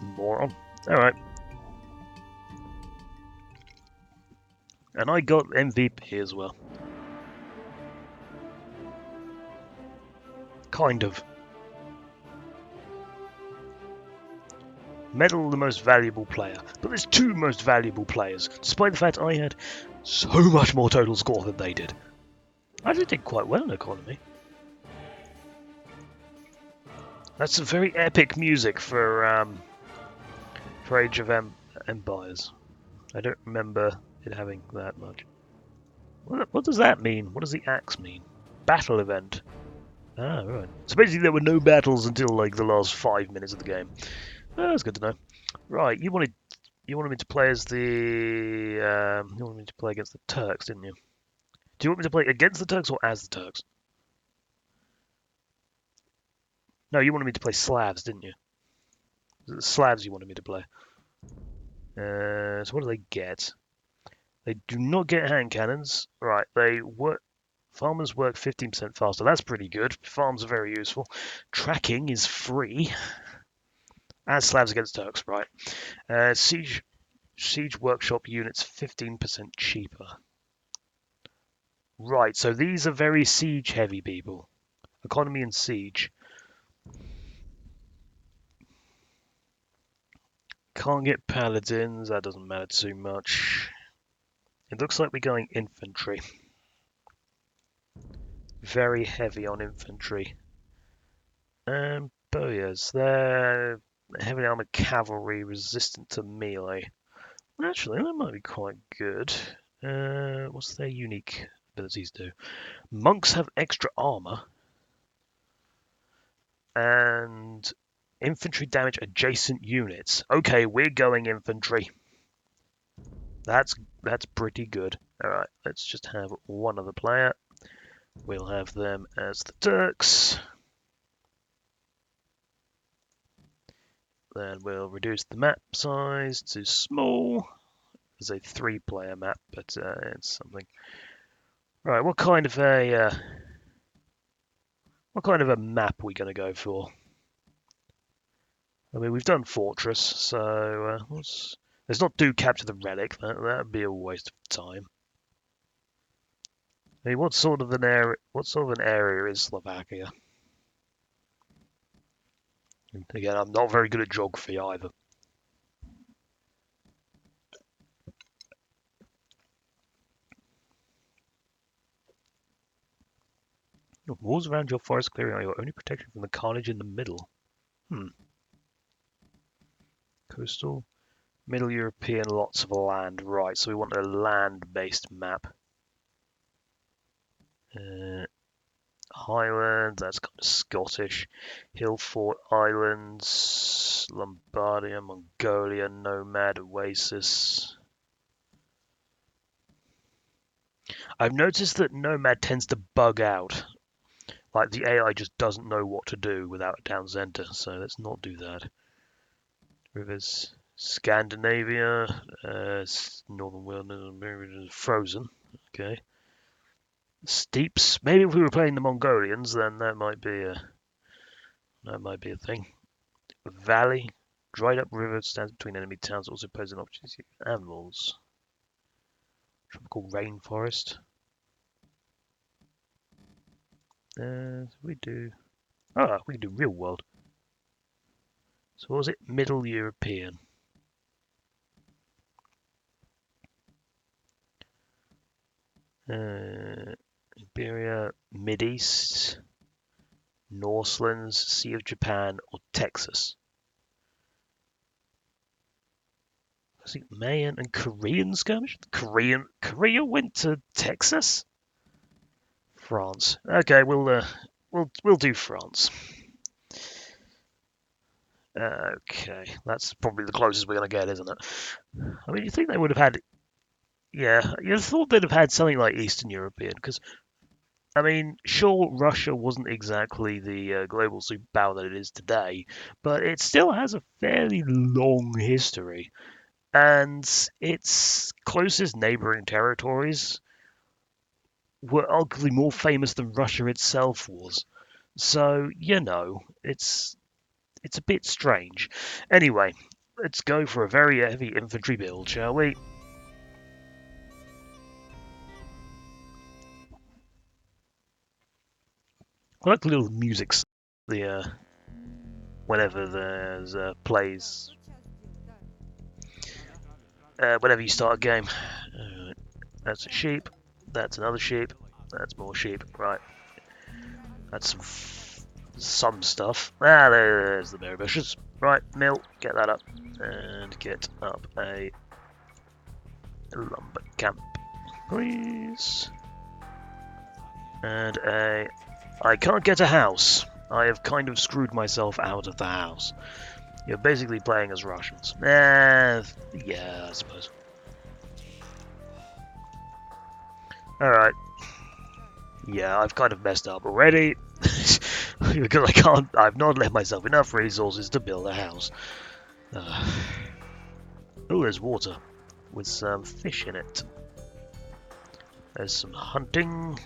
Moron. Alright. And I got MVP as well. Kind of. Medal the most valuable player. But there's two most valuable players, despite the fact I had so much more total score than they did. I actually did quite well in economy. That's some very epic music for Age of Empires. I don't remember it having that much. What does that mean? What does the axe mean? Battle event. Ah, right. So basically there were no battles until like the last 5 minutes of the game. Oh, that's good to know. Right, you wanted me to play as the you wanted me to play against the Turks, didn't you? Do you want me to play against the Turks or as the Turks? No, you wanted me to play Slavs, didn't you? The Slavs you wanted me to play. So what do they get? They do not get hand cannons. Right, they work. Farmers work 15% faster. That's pretty good. Farms are very useful. Tracking is free. As Slavs against Turks, right? Siege workshop units 15% cheaper. Right, so these are very siege heavy people. Economy and siege. Can't get paladins, that doesn't matter too much. It looks like we're going infantry. Very heavy on infantry. Bowyers, they're heavily armored cavalry resistant to melee. Actually, that might be quite good. What's their unique abilities do? Monks have extra armor. And infantry damage adjacent units. Okay, we're going infantry. That's pretty good. Alright, let's just have one other player. We'll have them as the Turks. Then we'll reduce the map size to small. It's a 3-player map, but it's something. Right, what kind of a map are we going to go for? I mean, we've done Fortress, so let's not do Capture the Relic. That'd be a waste of time. I mean, what sort of an area is Slovakia? Again, I'm not very good at geography either. Walls around your forest clearing are your only protection from the carnage in the middle. Coastal, Middle European, lots of land. Right, so we want a land-based map. Highlands, that's kind of Scottish. Hill Fort Islands, Lombardia, Mongolia, Nomad, Oasis. I've noticed that Nomad tends to bug out. Like the AI just doesn't know what to do without a town center, so let's not do that. Rivers, Scandinavia, Northern Wilderness, Frozen. Okay. Steeps. Maybe if we were playing the Mongolians, then that might be a thing. Valley, dried up river stands between enemy towns, also poses an opportunity for animals. Tropical rainforest. We can do real world. So what was it? Middle European. Iberia, Mideast, Norselands, Sea of Japan, or Texas. I think Mayan and Korean skirmish. Korea went to Texas. France. Okay, we'll do France. Okay, that's probably the closest we're gonna get, isn't it? I mean, you think they would have had? Yeah, you thought they'd have had something like Eastern European, because I mean, sure, Russia wasn't exactly the global superpower that it is today, but it still has a fairly long history, and its closest neighboring territories were arguably more famous than Russia itself was. So, it's a bit strange. Anyway, let's go for a very heavy infantry build, shall we? I like the little music, whenever there's plays. whenever you start a game. That's a sheep. That's another sheep. That's more sheep. Right. That's some stuff. Ah, there's the berry bushes. Right, mill. Get that up. And get up a lumber camp, please. And a... I can't get a house. I have kind of screwed myself out of the house. You're basically playing as Russians. Yeah, I suppose. Alright. Yeah, I've kind of messed up already. Because I've not left myself enough resources to build a house. Oh, there's water with some fish in it. There's some hunting.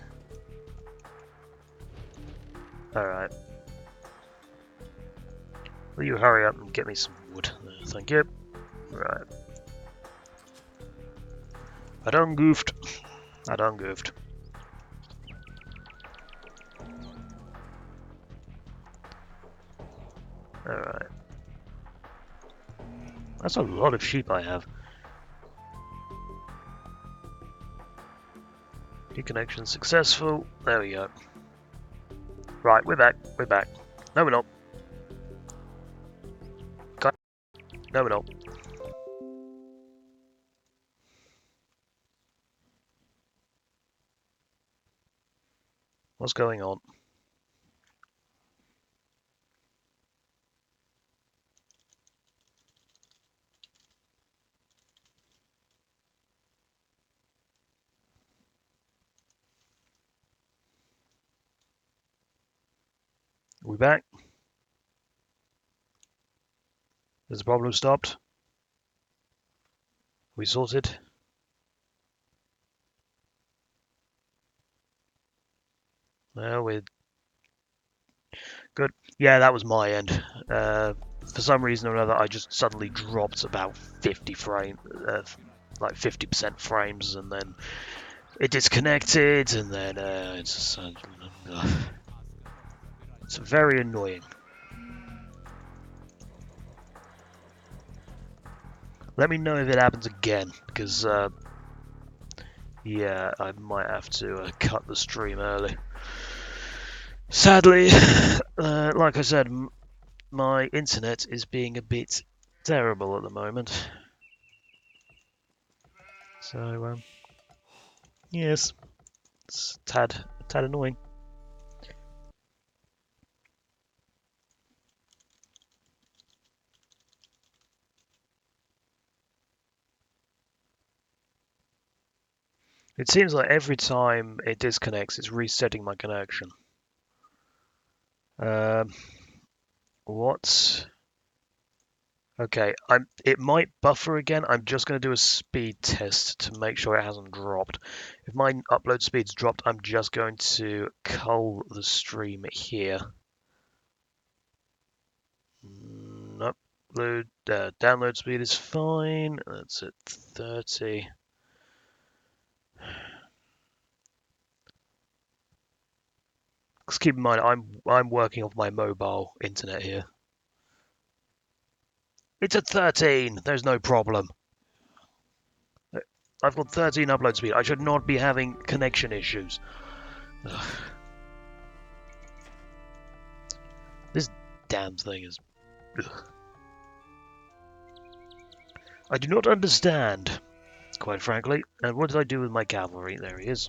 Alright. Will you hurry up and get me some wood? Thank you. Right. I done goofed. Alright. That's a lot of sheep I have. Reconnection successful. There we go. Right, we're back. No, we're not. No, we're not. What's going on? Are we back? Is the problem stopped? We sorted? Well, we're good. Yeah, that was my end. For some reason or another, I just suddenly dropped about 50 frame, like 50% frames, and then it disconnected, and then it's very annoying. Let me know if it happens again, because yeah, I might have to cut the stream early. Sadly, like I said, my internet is being a bit terrible at the moment. So, yes, it's a tad annoying. It seems like every time it disconnects, it's resetting my connection. What? Okay, it might buffer again. I'm just going to do a speed test to make sure it hasn't dropped. If my upload speed's dropped, I'm just going to cull the stream here. Nope. Download speed is fine. That's at 30. Just keep in mind, I'm working off my mobile internet here. It's at 13. There's no problem. I've got 13 upload speed. I should not be having connection issues. Ugh. This damn thing is... Ugh. I do not understand, quite frankly. And what did I do with my cavalry? There he is.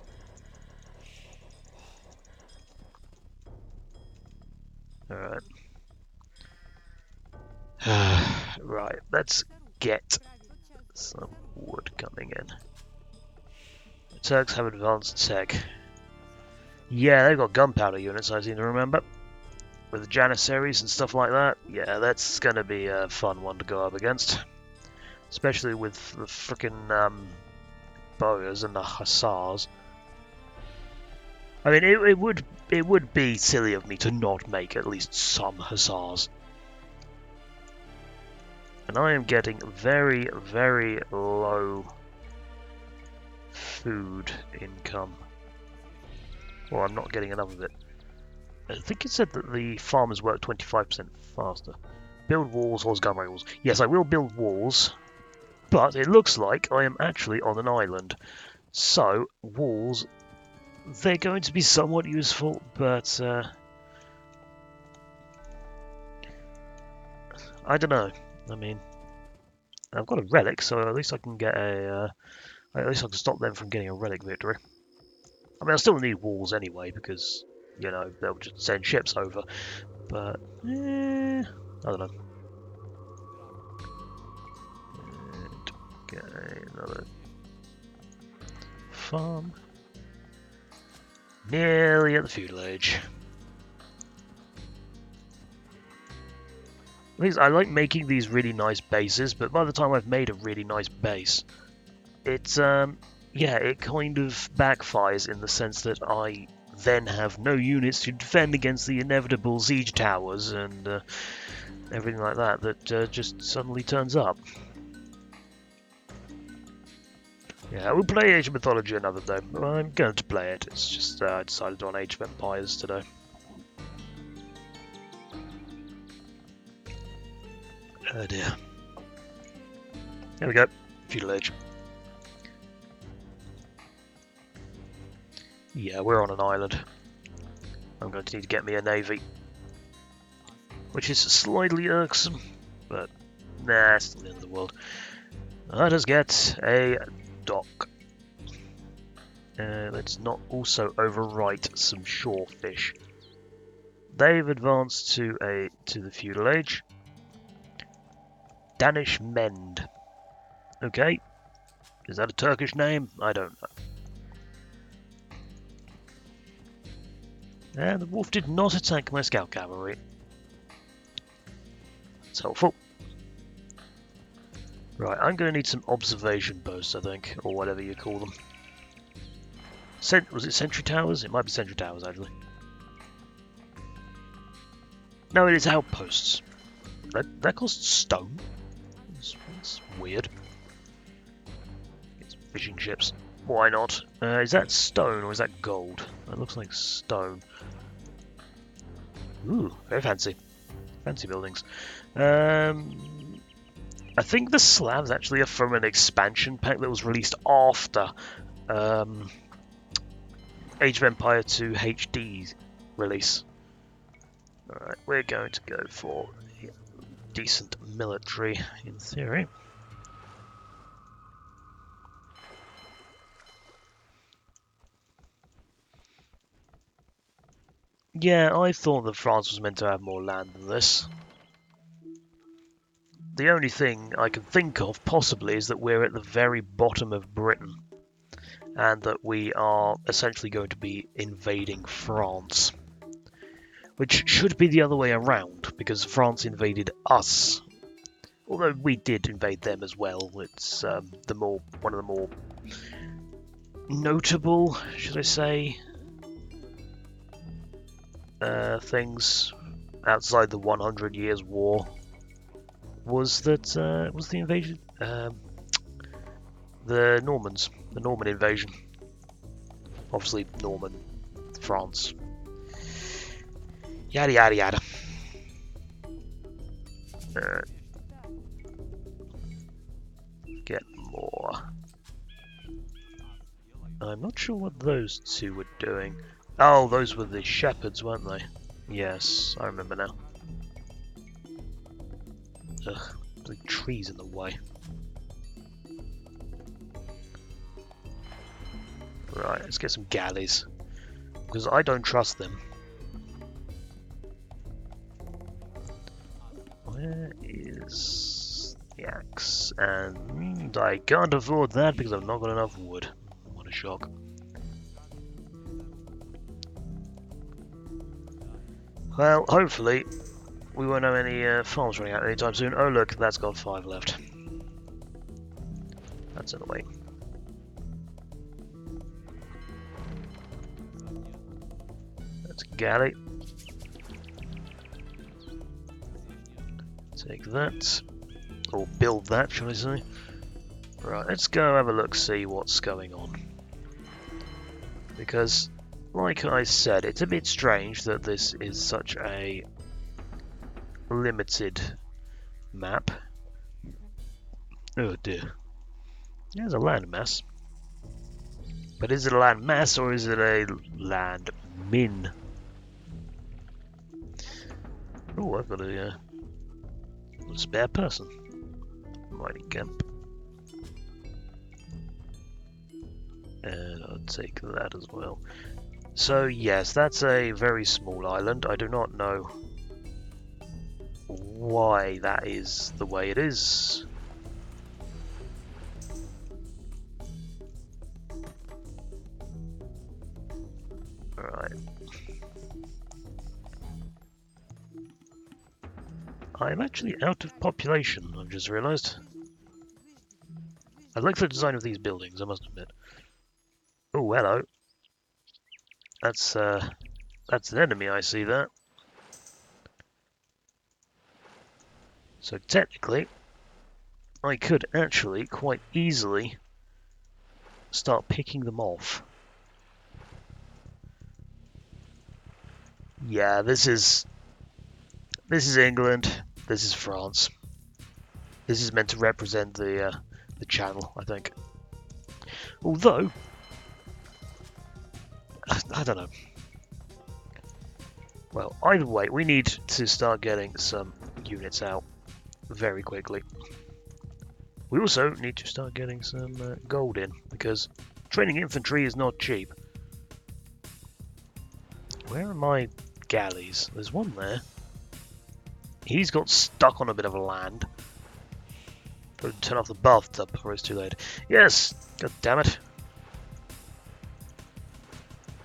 Alright. Right, let's get some wood coming in. The Turks have advanced tech. Yeah, they've got gunpowder units, I seem to remember. With the Janissaries and stuff like that. Yeah, that's going to be a fun one to go up against. Especially with the frickin' bowyers and the Hussars. I mean, it would be silly of me to not make at least some Hussars. And I am getting very, very low food income. Or I'm not getting enough of it. I think it said that the farmers work 25% faster. Build walls or gunray walls. Yes, I will build walls. But it looks like I am actually on an island. So, walls, they're going to be somewhat useful, but I don't know. I mean, I've got a relic, so at least I can get a... at least I can stop them from getting a relic victory. I mean, I still need walls anyway, because, you know, they'll just send ships over. But, I don't know. And get another farm. Nearly at the feudal age. I like making these really nice bases, but by the time I've made a really nice base, it's, yeah, it kind of backfires in the sense that I then have no units to defend against the inevitable siege towers and everything like that that just suddenly turns up. Yeah, we'll play Age of Mythology another day. I'm going to play it. It's just I decided on Age of Empires today. Oh dear. There we go. Feudal Age. Yeah, we're on an island. I'm going to need to get me a navy. Which is slightly irksome, but nah, it's not the end of the world. Let us get a dock. Let's not also overwrite some shorefish. They've advanced to the feudal age. Danish Mend. Okay. Is that a Turkish name? I don't know. And the wolf did not attack my scout cavalry. It's helpful. Right, I'm going to need some observation posts, I think, or whatever you call them. Was it sentry towers? It might be sentry towers, actually. No, it is outposts. That costs stone. That's weird. It's fishing ships. Why not? Is that stone or is that gold? That looks like stone. Ooh, very fancy. Fancy buildings. I think the slabs actually are from an expansion pack that was released after Age of Empire 2 HD release. Alright, we're going to go for decent military in theory. Yeah, I thought that France was meant to have more land than this. The only thing I can think of, possibly, is that we're at the very bottom of Britain. And that we are essentially going to be invading France. Which should be the other way around, because France invaded us. Although we did invade them as well. It's one of the more notable, should I say, things outside the 100 Years' War was that was the invasion, the Normans, the Norman invasion. Obviously, Norman France. Yada yada yada. Get more. I'm not sure what those two were doing. Oh, those were the shepherds, weren't they? Yes, I remember now. Ugh, the trees in the way. Right, let's get some galleys. Because I don't trust them. Where is the axe? And I can't afford that because I've not got enough wood. What a shock. Well, hopefully we won't have any farms running out anytime soon. Oh look, that's got 5 left. That's annoying. That's a galley. Take that. Or build that, shall I say. Right, let's go have a look, see what's going on. Because, like I said, it's a bit strange that this is such a limited map. Oh dear. There's a landmass. But is it a landmass or is it a land min? Oh, I've got a spare person. Mining camp. And I'll take that as well. So yes, that's a very small island. I do not know why that is the way it is. Alright. I'm actually out of population, I've just realised. I like the design of these buildings, I must admit. Oh, hello. That's an enemy, I see that. So technically, I could actually quite easily start picking them off. Yeah, this is England. This is France. This is meant to represent the channel, I think. Although, I don't know. Well, either way, we need to start getting some units out very quickly. We also need to start getting some gold in, because training infantry is not cheap. Where are my galleys? There's one there. He's got stuck on a bit of land. Gotta turn off the bathtub before it's too late. Yes! God damn it.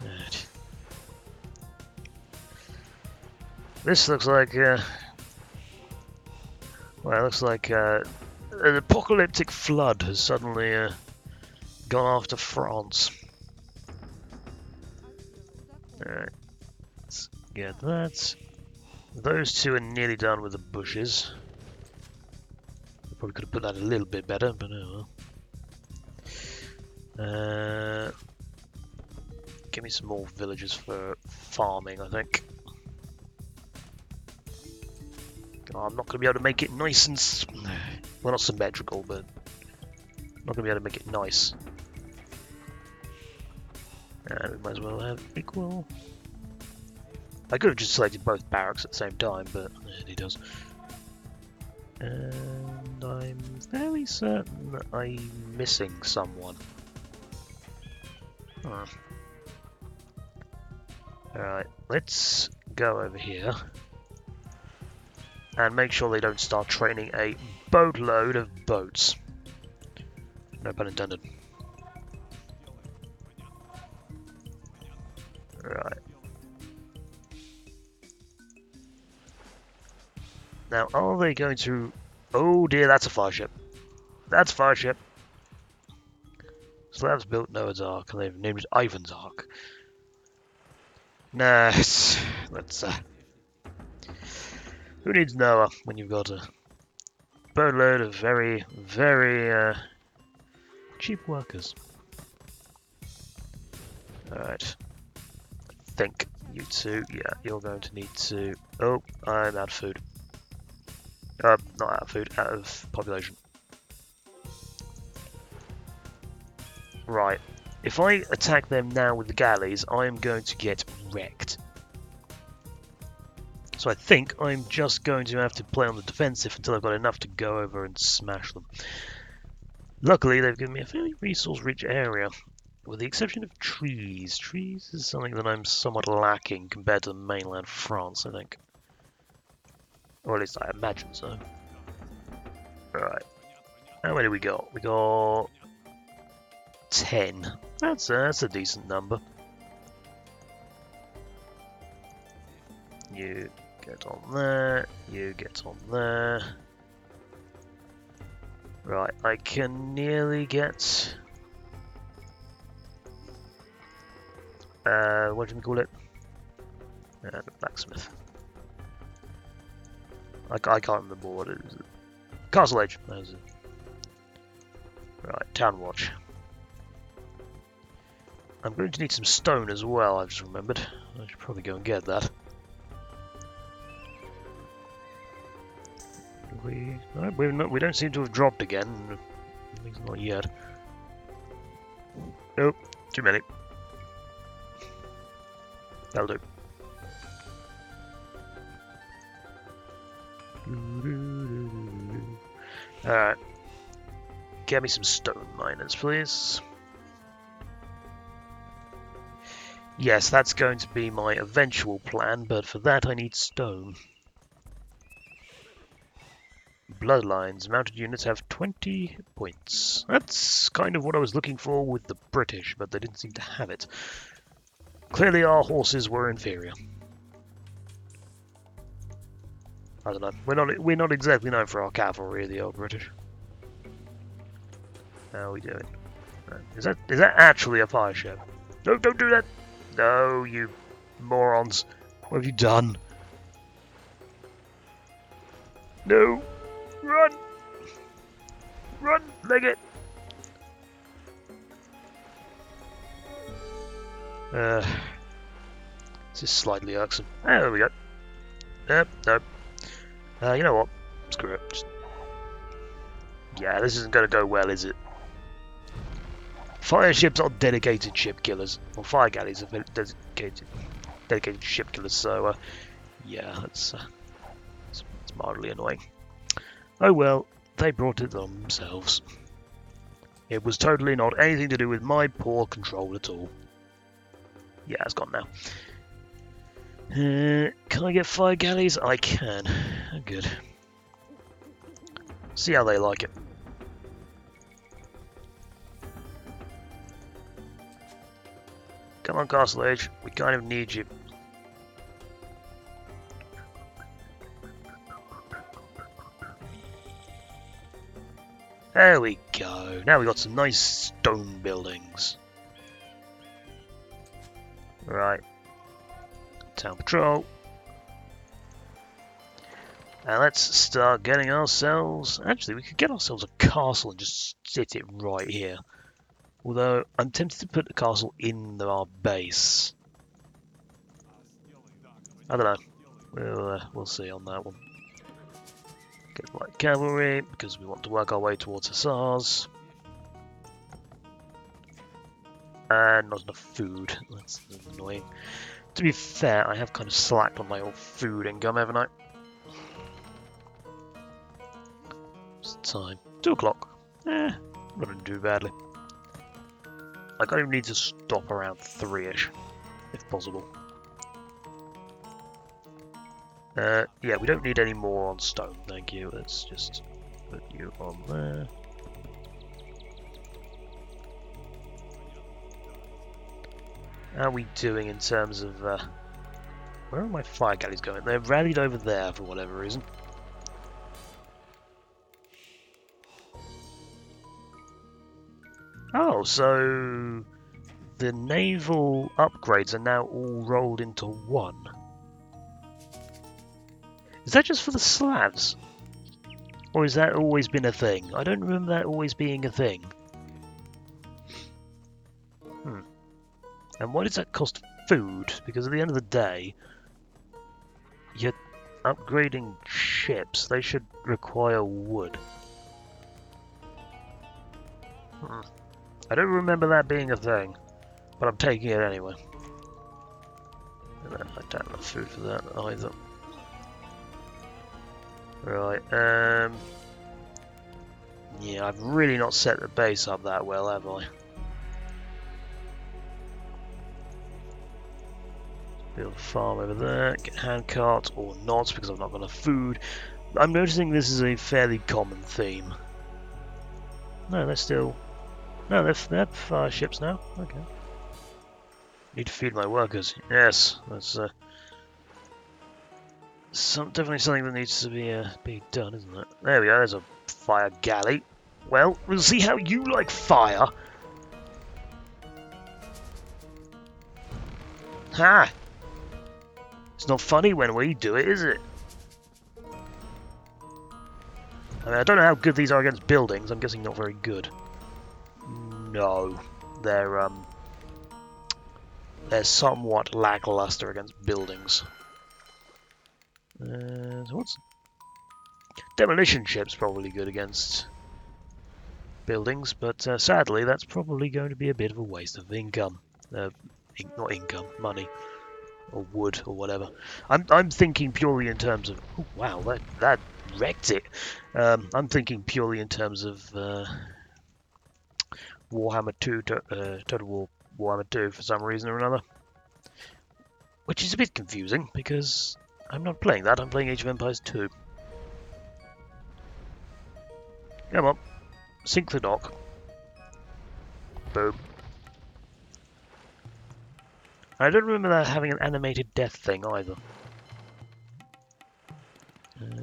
Right. This looks like, well, it looks like an apocalyptic flood has suddenly gone after France. Alright, let's get that. Those two are nearly done with the bushes. Probably could have put that a little bit better, but oh well. Give me some more villages for farming, I think. Oh, I'm not going to be able to make it nice and... well, not symmetrical, but... I'm not going to be able to make it nice. And we might as well have equal... I could have just selected both barracks at the same time, but it does. And I'm fairly certain that I'm missing someone. Huh. Alright, let's go over here. And make sure they don't start training a boatload of boats. No pun intended. Right. Now, are they going to... Oh dear, that's a fire ship. That's a fire ship. Slavs built Noah's Ark, and they've named it Ivan's Ark. Nah, let's... Who needs Noah when you've got a boatload of very, very cheap workers? Alright. I think you two, yeah, you're going to need to... Oh, I'm out of food. Not out of food, out of population. Right. If I attack them now with the galleys, I am going to get wrecked. So I think I'm just going to have to play on the defensive until I've got enough to go over and smash them. Luckily, they've given me a fairly resource-rich area, with the exception of trees. Trees is something that I'm somewhat lacking compared to mainland France, I think. Or at least I imagine so. Right. How many we got? We got 10. That's a decent number. You get on there. You get on there. Right, I can nearly get... what do we call it? Blacksmith. I can't remember what it is. Castle Age. That is it. Right, Town Watch. I'm going to need some stone as well, I've just remembered. I should probably go and get that. We don't seem to have dropped again. At least not yet. Nope, too many. That'll do. Alright. Get me some stone miners, please. Yes, that's going to be my eventual plan, but for that I need stone. Bloodlines. Mounted units have 20 points. That's kind of what I was looking for with the British, but they didn't seem to have it. Clearly our horses were inferior. I don't know. We're not exactly known for our cavalry, the old British. How are we doing? Is that actually a fire ship? No, don't do that! No, you morons. What have you done? No! Run! Run! Leg it! This is slightly irksome. There we go. Nope. You know what? Screw it. Yeah, this isn't going to go well, is it? Fire ships are dedicated ship killers. Well, fire galleys are dedicated ship killers, so, yeah, it's mildly annoying. Oh well, they brought it on themselves. It was totally not anything to do with my poor control at all. Yeah, it's gone now. Can I get fire galleys? I can. Oh, good. See how they like it. Come on, Castle Age. We kind of need you. There we go. Now we got some nice stone buildings. Right. Town patrol. And let's start getting ourselves... Actually, we could get ourselves a castle and just sit it right here. Although, I'm tempted to put the castle in our base. I don't know. We'll see on that one. Get light cavalry, because we want to work our way towards Hussars. And not enough food. That's annoying. To be fair, I have kind of slacked on my old food income, haven't I? What's the time? 2 o'clock. Not going to do badly. I kind of need to stop around 3-ish, if possible. Yeah, we don't need any more on stone, thank you. Let's just put you on there. How are we doing in terms of... where are my fire galleys going? They're rallied over there for whatever reason. Oh, so... the naval upgrades are now all rolled into one. Is that just for the Slavs? Or has that always been a thing? I don't remember that always being a thing. And why does that cost food? Because at the end of the day, you're upgrading ships. They should require wood. I don't remember that being a thing, but I'm taking it anyway. And I don't have enough food for that either. Right, yeah, I've really not set the base up that well, have I? Build a farm over there, get handcarts or not because I've not got enough food. I'm noticing this is a fairly common theme. No, they're still... No, they're fire ships now. Okay. Need to feed my workers. Yes, that's definitely something that needs to be done, isn't it? There we go. There's a fire galley. Well, we'll see how you like fire. Ha! It's not funny when we do it, is it? I mean, I don't know how good these are against buildings. I'm guessing not very good. No, they're somewhat lackluster against buildings. So what's demolition ships probably good against buildings, but sadly that's probably going to be a bit of a waste of income. Not income, money, or wood, or whatever. I'm thinking purely in terms of... Oh, wow, that wrecked it. I'm thinking purely in terms of Warhammer 2, Total War Warhammer 2 for some reason or another. Which is a bit confusing, because I'm not playing that, I'm playing Age of Empires 2. Come on, sink the dock. Boom. I don't remember that having an animated death thing either.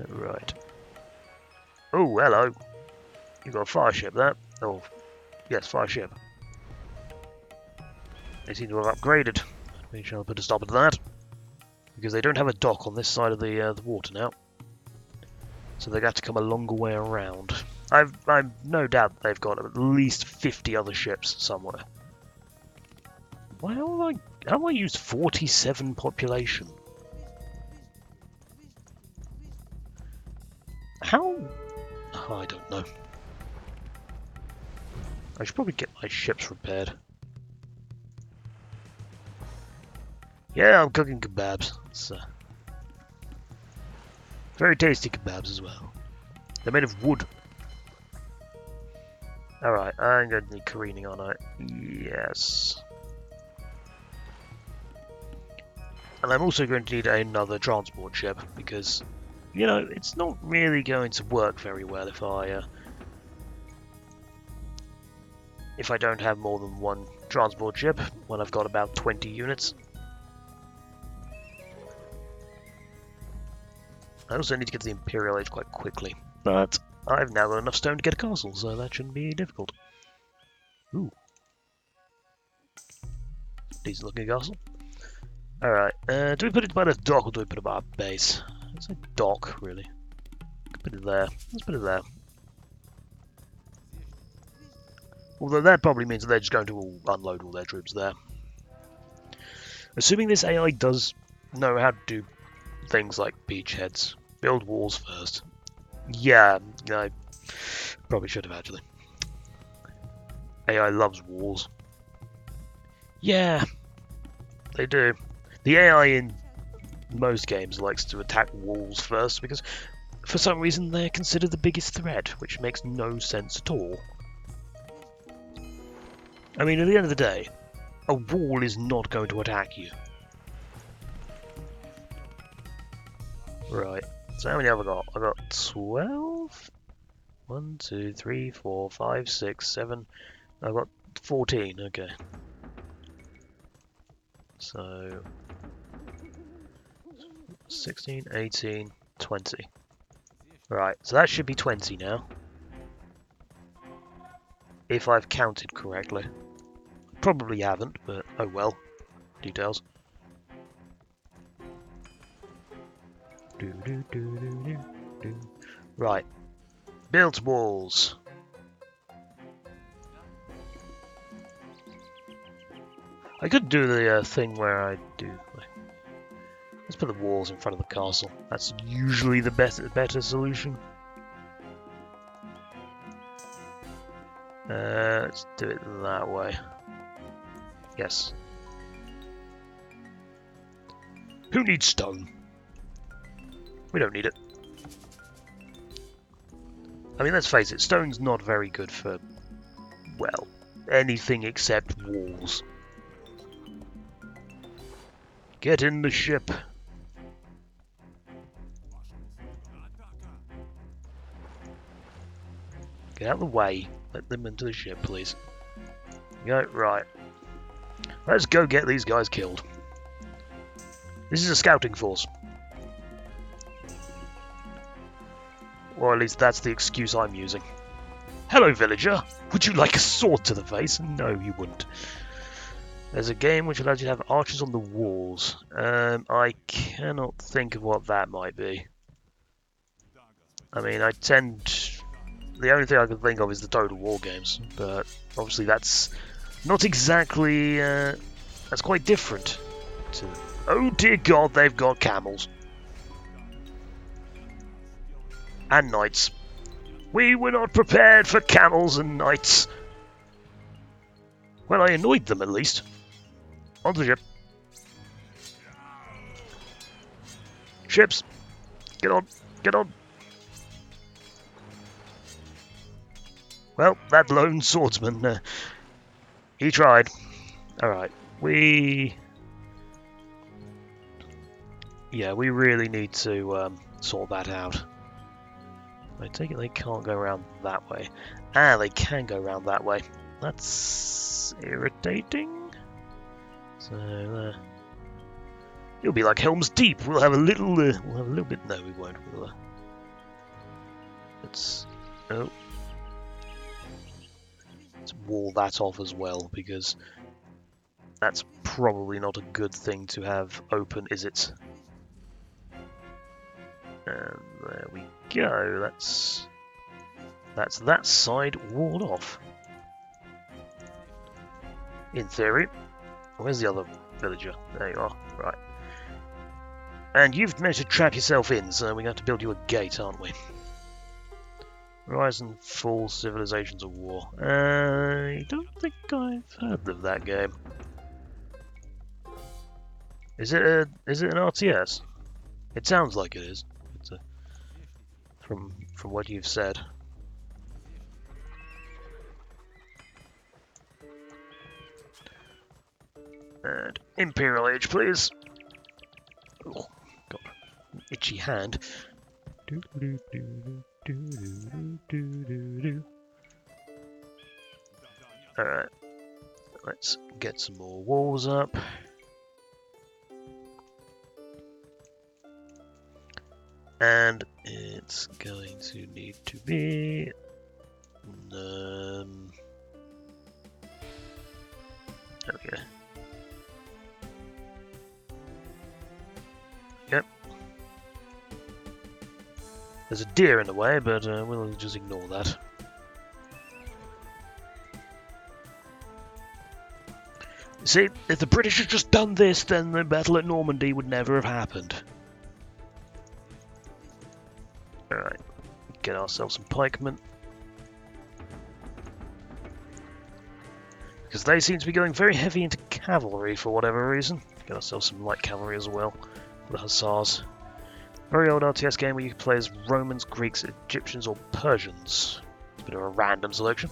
Right. Oh, hello. You've got a fire ship there. Oh, yes, fire ship. They seem to have upgraded. We shall put a stop to that. Because they don't have a dock on this side of the water now. So they're going to have to come a longer way around. I've no doubt they've got at least 50 other ships somewhere. Why how have I used 47 population? How? Oh, I don't know. I should probably get my ships repaired. Yeah, I'm cooking kebabs. It's very tasty kebabs as well. They're made of wood. Alright, I'm going to need careening, aren't I? Yes. And I'm also going to need another transport ship, because, you know, it's not really going to work very well if I don't have more than one transport ship when I've got about 20 units. I also need to get to the Imperial Age quite quickly, but I've now got enough stone to get a castle, so that shouldn't be difficult. Ooh. Decent looking castle. Alright, do we put it by the dock or do we put it by our base? It's a dock, really. Put it there. Let's put it there. Although that probably means that they're just going to unload all their troops there. Assuming this AI does know how to do things like beachheads. Build walls first. Yeah, I probably should have actually. AI loves walls. Yeah, they do. The AI in most games likes to attack walls first because for some reason they're considered the biggest threat, which makes no sense at all. I mean, at the end of the day, a wall is not going to attack you. Right, so how many have I got? I got 12? 1, 2, 3, 4, 5, 6, 7. I've got 14, okay. So 16, 18, 20. Right, so that should be 20 now. If I've counted correctly. Probably haven't, but oh well. Details. Right. Built walls. I could do the thing where I do... Let's put the walls in front of the castle. That's usually the better solution. Let's do it that way. Yes. Who needs stone? We don't need it. I mean, let's face it, stone's not very good for, well, anything except walls. Get in the ship. Get out of the way. Let them into the ship, please. Go, right. Let's go get these guys killed. This is a scouting force. Or at least that's the excuse I'm using. Hello, villager. Would you like a sword to the face? No, you wouldn't. There's a game which allows you to have archers on the walls. I cannot think of what that might be. I mean, the only thing I can think of is the Total War games, but obviously that's not exactly... that's quite different. Oh dear God, they've got camels. And knights. We were not prepared for camels and knights. Well, I annoyed them at least. On the ship. Ships, get on, get on. Well, that lone swordsman, he tried. Alright, yeah, we really need to sort that out. I take it they can't go around that way. Ah, they can go around that way. That's irritating. So, it'll be like Helm's Deep. We'll have a little bit. No, we won't. Let's. Oh. Let's wall that off as well, because that's probably not a good thing to have open, is it? And there we go. That's that side walled off. In theory. Where's the other villager? There you are. Right. And you've managed to trap yourself in, so we're going to have to build you a gate, aren't we? Rise and Fall Civilizations of War. I don't think I've heard of that game. Is it an RTS? It sounds like it is. From what you've said. And Imperial Age, please. Oh, God, itchy hand. Alright, let's get some more walls up. And it's going to need to be... okay. Yep. There's a deer in the way, but we'll just ignore that. See, if the British had just done this, then the battle at Normandy would never have happened. Alright, get ourselves some pikemen. Because they seem to be going very heavy into cavalry for whatever reason. Get ourselves some light cavalry as well. The Hussars. Very old RTS game where you can play as Romans, Greeks, Egyptians, or Persians. It's a bit of a random selection.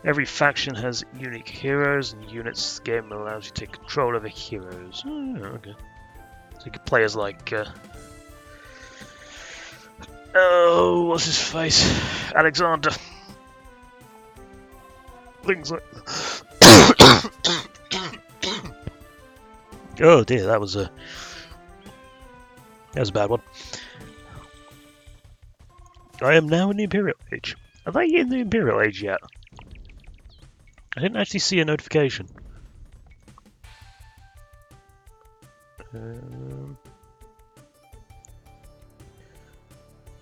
Every faction has unique heroes and units. The game allows you to take control over heroes. Oh, okay. So you can play as like... oh, what's his face? Alexander. Things like... oh dear, that was a bad one. I am now in the Imperial Age. Are they in the Imperial Age yet? I didn't actually see a notification.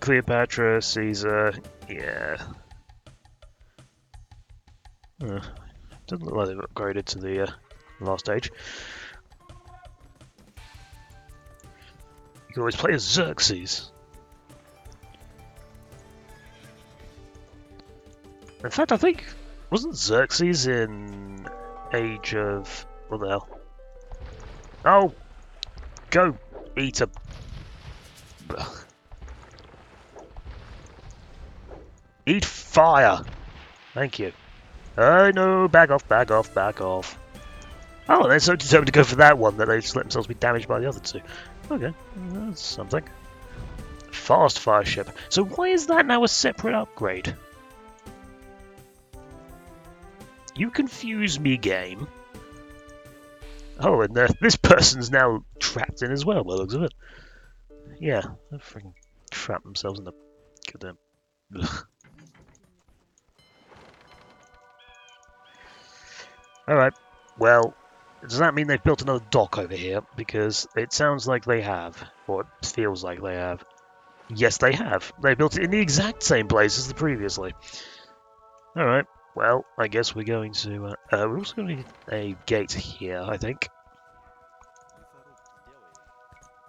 Cleopatra, Caesar, yeah. Doesn't look like they've upgraded to the last age. You can always play as Xerxes. In fact, I think, wasn't Xerxes in Age of... what the hell? Oh! Go! Eat a... eat fire! Thank you. No, back off, back off, back off. Oh, they're so determined to go for that one that they just let themselves be damaged by the other two. Okay, that's something. Fast fire ship. So why is that now a separate upgrade? You confuse me, game. Oh, and this person's now trapped in as well, by the looks of it. Yeah, they freaking trapped themselves in the goddamn... ugh. Alright, well, does that mean they've built another dock over here? Because it sounds like they have, or it feels like they have. Yes, they have. They built it in the exact same place as the previously. Alright, well, I guess we're going to... we're also going to need a gate here, I think.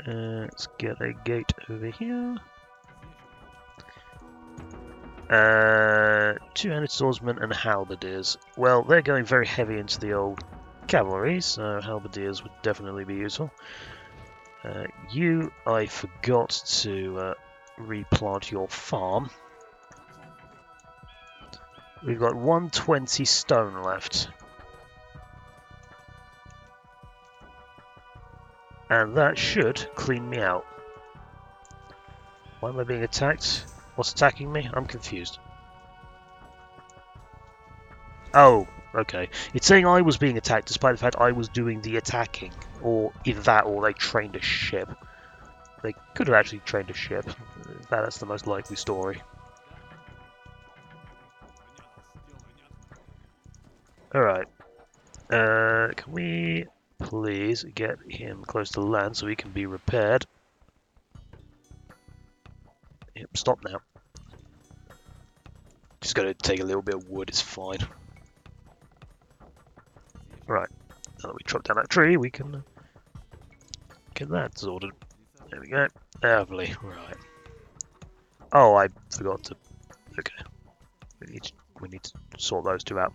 Let's get a gate over here. Two-handed swordsmen and halberdiers. Well, they're going very heavy into the old cavalry, so halberdiers would definitely be useful. I forgot to replant your farm. We've got 120 stone left. And that should clean me out. Why am I being attacked? What's attacking me? I'm confused. Oh, okay. It's saying I was being attacked despite the fact I was doing the attacking. Or either that or they trained a ship. They could have actually trained a ship. That's the most likely story. Alright. Can we please get him close to land so he can be repaired? Yep, stop now. Just gotta take a little bit of wood, it's fine. Right, now that we chop down that tree, we can get that sorted. There we go. Lovely, right. Oh, I forgot to... Okay. We need to sort those two out.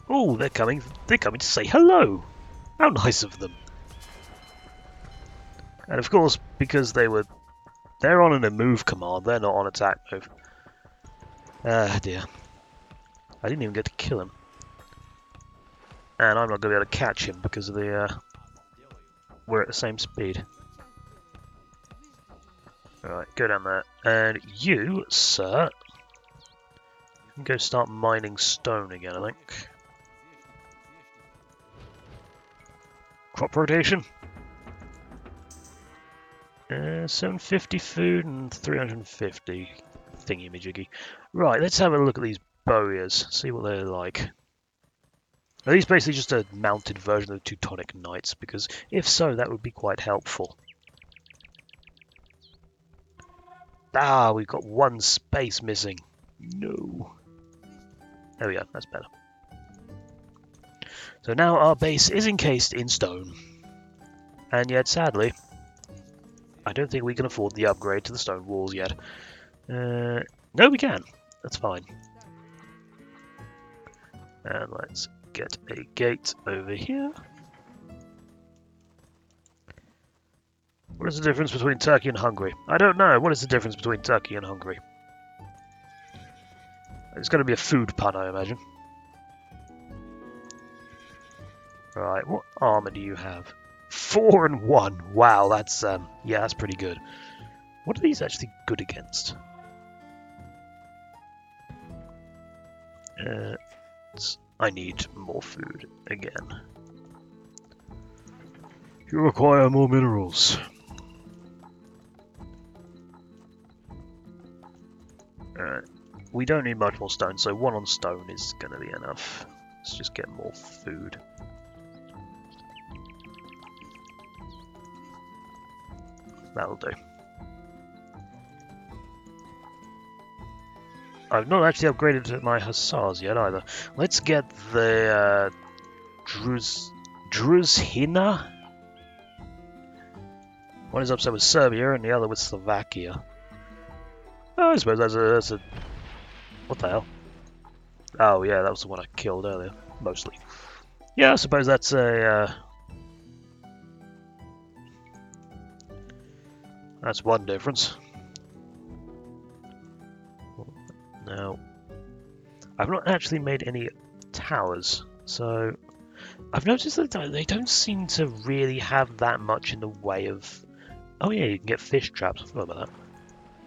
Oh, they're coming. They're coming to say hello. How nice of them. And of course, because they're on a move command, they're not on attack move. Ah, dear. I didn't even get to kill him. And I'm not going to be able to catch him because of the, we're at the same speed. Alright, go down there. And you, sir, can go start mining stone again, I think. Crop rotation. 750 food and 350 thingy-majiggy. Right, let's have a look at these bowyers, see what they're like. Are these basically just a mounted version of the Teutonic Knights? Because if so, that would be quite helpful. Ah, we've got one space missing. No. There we go, that's better. So now our base is encased in stone. And yet, sadly, I don't think we can afford the upgrade to the stone walls yet. No, we can. That's fine. And let's get a gate over here. What is the difference between Turkey and Hungary? I don't know. What is the difference between Turkey and Hungary? It's going to be a food pun, I imagine. Right, what armor do you have? 4 and 1. Wow, that's yeah, that's pretty good. What are these actually good against? I need more food again. You require more minerals. We don't need much more stone, so 1 on stone is going to be enough. Let's just get more food. That'll do. I've not actually upgraded my Hussars yet either. Let's get the Druzhina. One is upset with Serbia and the other with Slovakia. Oh, I suppose that's a... What the hell? Oh yeah, that was the one I killed earlier, mostly. Yeah, I suppose that's a... That's one difference. Now, I've not actually made any towers, so I've noticed that they don't seem to really have that much in the way of... Oh yeah, you can get fish traps, I forgot about that.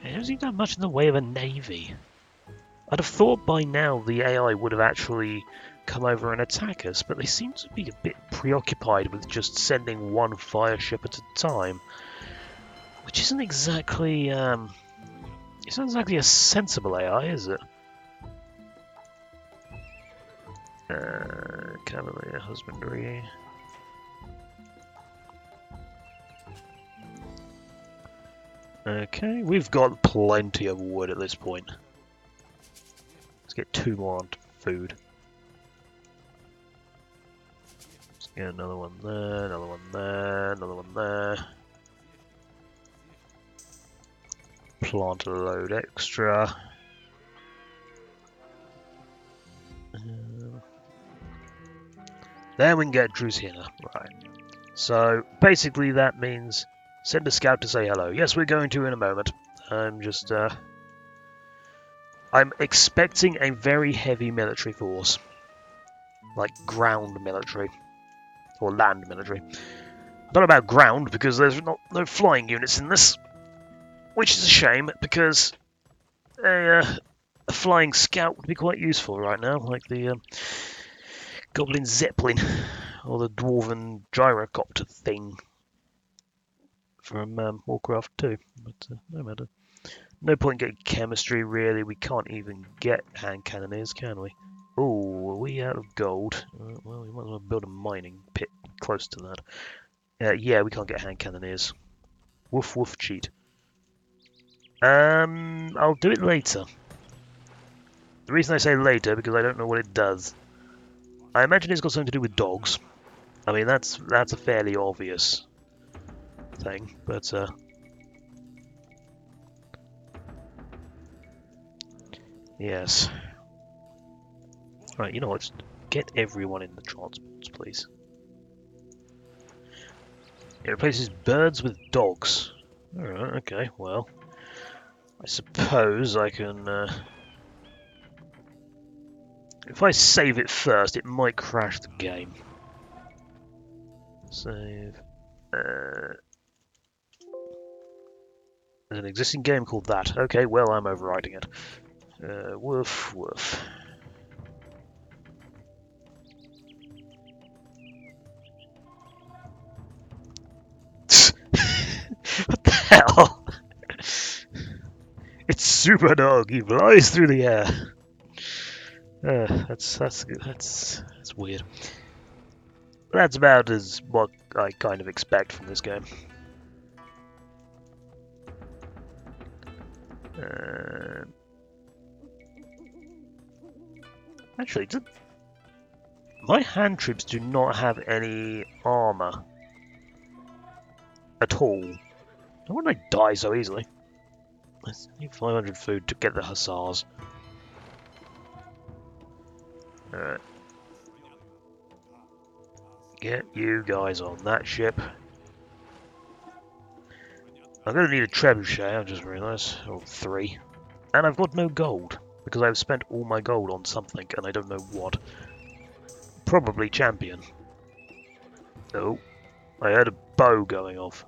They don't seem to have much in the way of a navy. I'd have thought by now the AI would have actually come over and attack us, but they seem to be a bit preoccupied with just sending one fire ship at a time. Which isn't exactly, it's not exactly a sensible AI, is it? Cavalry husbandry. Okay, we've got plenty of wood at this point. Let's get 2 more on food. Let's get another one there, another one there, another one there. plant a load extra. Then we can get Drusilla. Right. So basically that means send a scout to say hello. Yes, we're going to in a moment. I'm expecting a very heavy military force. Like ground military. Or land military. I don't know about ground because there's no flying units in this. Which is a shame because a flying scout would be quite useful right now. Like the Goblin Zeppelin. Or the Dwarven Gyrocopter thing. From Warcraft 2. But no matter. No point getting chemistry, really. We can't even get hand cannoneers, can we? Oh, are we out of gold? Well, we might as well build a mining pit close to that. Yeah, we can't get hand cannoneers. Woof woof cheat. I'll do it later. The reason I say later because I don't know what it does. I imagine it's got something to do with dogs. I mean, that's a fairly obvious thing, but yes. Right, you know what? Get everyone in the transports, please. It replaces birds with dogs. Alright, okay, well. I suppose I can... If I save it first, it might crash the game. Save... There's an existing game called that. Okay, well, I'm overriding it. Woof, woof. What the hell? It's Super Dog. He flies through the air. That's weird. That's about as what I kind of expect from this game. Actually, my hand troops do not have any armor at all. Why would I die so easily? I need 500 food to get the Hussars. Alright. Get you guys on that ship. I'm going to need a trebuchet, I've just realised. Or 3. And I've got no gold. Because I've spent all my gold on something, and I don't know what. Probably champion. Oh. I heard a bow going off.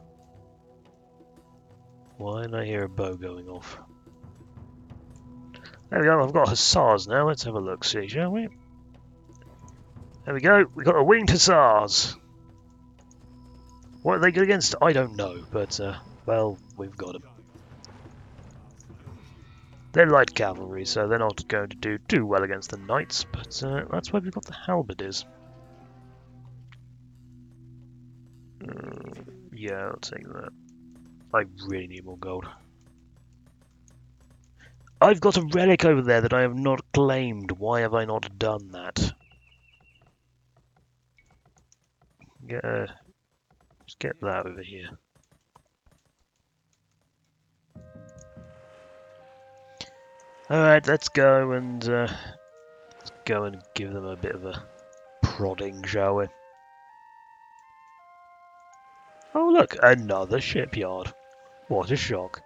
Why did I hear a bow going off? There we go, I've got Hussars now. Let's have a look, see, shall we? There we go, we've got a winged Hussars. What are they good against? I don't know, but, well, we've got them. They're light cavalry, so they're not going to do too well against the knights, but that's why we've got the halberdiers. Yeah, I'll take that. I really need more gold. I've got a relic over there that I have not claimed. Why have I not done that? Just get that over here. Alright, let's go and give them a bit of a prodding, shall we? Oh look, another shipyard. What a shock.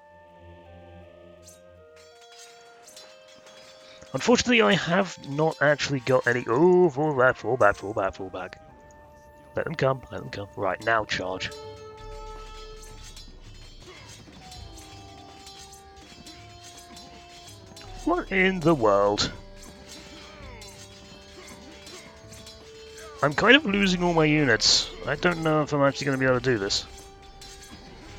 Unfortunately, I have not actually got any... Oh, fall back, fall back, fall back, fall back. Let them come, let them come. Right, now charge. What in the world? I'm kind of losing all my units. I don't know if I'm actually going to be able to do this.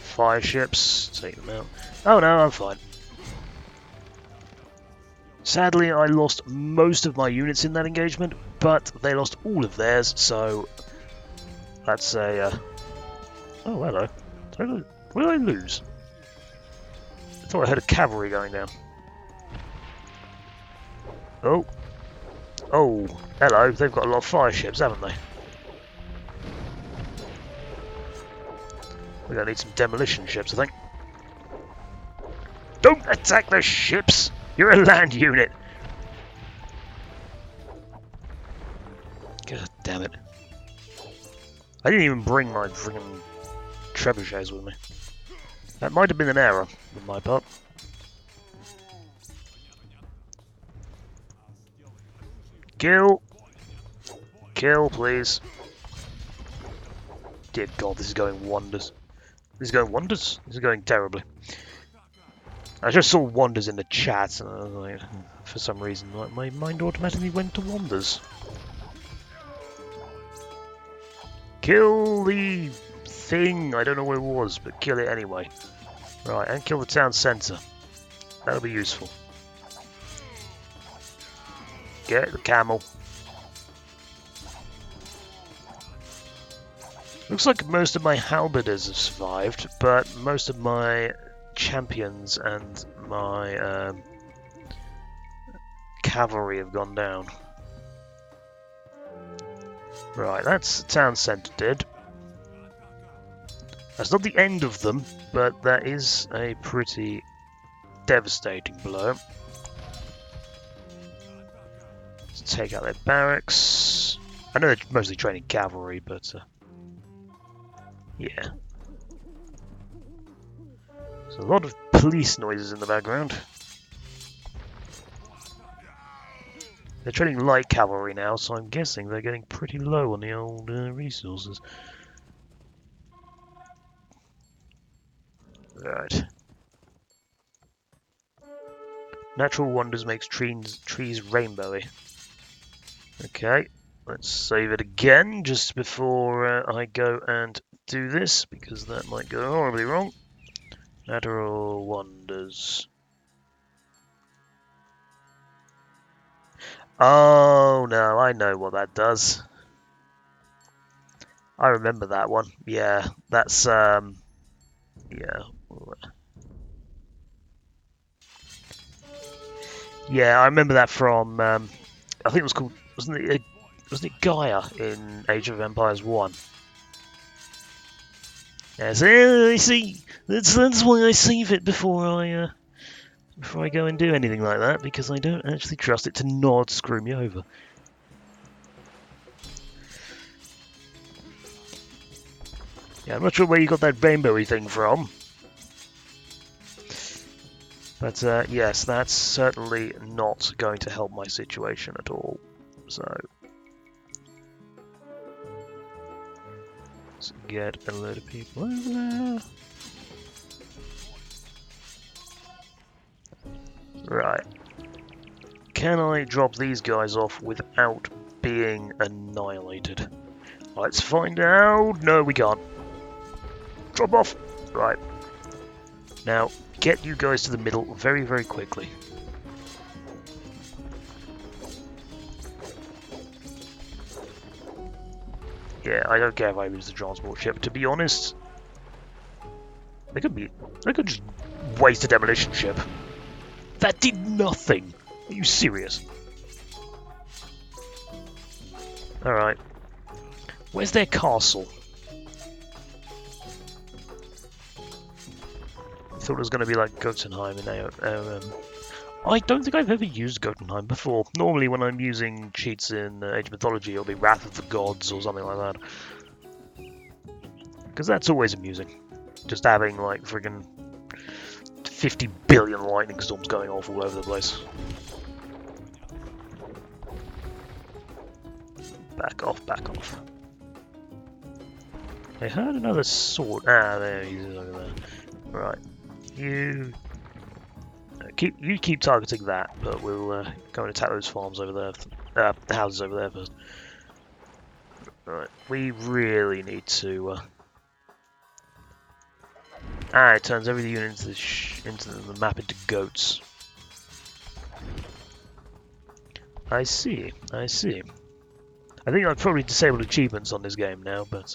Fire ships, take them out. Oh no, I'm fine. Sadly, I lost most of my units in that engagement, but they lost all of theirs, so that's a... Oh, hello. What did I lose? I thought I heard a cavalry going down. Oh. Oh, hello. They've got a lot of fire ships, haven't they? We're going to need some demolition ships, I think. Don't attack the ships! You're a land unit! God damn it. I didn't even bring my friggin' trebuchets with me. That might have been an error on my part. Kill! Kill, please. Dear God, this is going wonders. This is going wonders? This is going terribly. I just saw wonders in the chat, and I was like, for some reason, like, my mind automatically went to wonders. Kill the thing! I don't know what it was, but kill it anyway. Right, and kill the town centre. That'll be useful. Get the camel. Looks like most of my halberders have survived, but most of my champions and my cavalry have gone down. Right, that's town centre dead. That's not the end of them, but that is a pretty devastating blow. Let's take out their barracks. I know they're mostly training cavalry, but yeah. There's a lot of police noises in the background. They're training light cavalry now, so I'm guessing they're getting pretty low on the old resources. Right. Natural wonders makes trees rainbowy. Okay, let's save it again just before I go and do this, because that might go horribly wrong. Natural wonders. Oh no, I know what that does. I remember that one. Yeah, that's yeah. Yeah, I remember that from I think it was called wasn't it Gaia in Age of Empires 1? Yeah, so I see that's why I save it before I go and do anything like that, because I don't actually trust it to not screw me over. Yeah, I'm not sure where you got that rainbowy thing from. But yes, that's certainly not going to help my situation at all. So let's get a load of people over there. Right. Can I drop these guys off without being annihilated? Let's find out. No, we can't. Drop off. Right. Now, get you guys to the middle very, very quickly. Yeah, I don't care if I lose the transport ship. To be honest, they could just waste a demolition ship. That did nothing. Are you serious? All right. Where's their castle? I thought it was going to be like Jotunheim in I don't think I've ever used Jotunheim before. Normally when I'm using cheats in Age of Mythology, it'll be Wrath of the Gods or something like that. Because that's always amusing. Just having like friggin' 50 billion lightning storms going off all over the place. Back off, back off. I heard another sword. Ah, there he is over there. Right. You keep targeting that, but we'll go and attack those farms over there, the houses over there first. Right, we really need to. It turns every unit into the map into goats. I see, I see. I think I've probably disabled achievements on this game now, but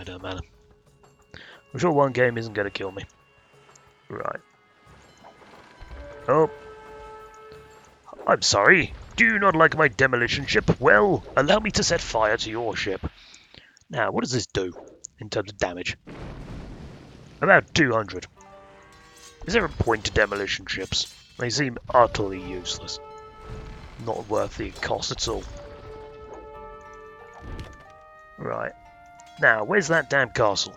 it don't matter. I'm sure one game isn't going to kill me. Right. Oh. I'm sorry. Do you not like my demolition ship? Well, allow me to set fire to your ship. Now, what does this do in terms of damage? About 200. Is there a point to demolition ships? They seem utterly useless. Not worth the cost at all. Right. Now, where's that damn castle?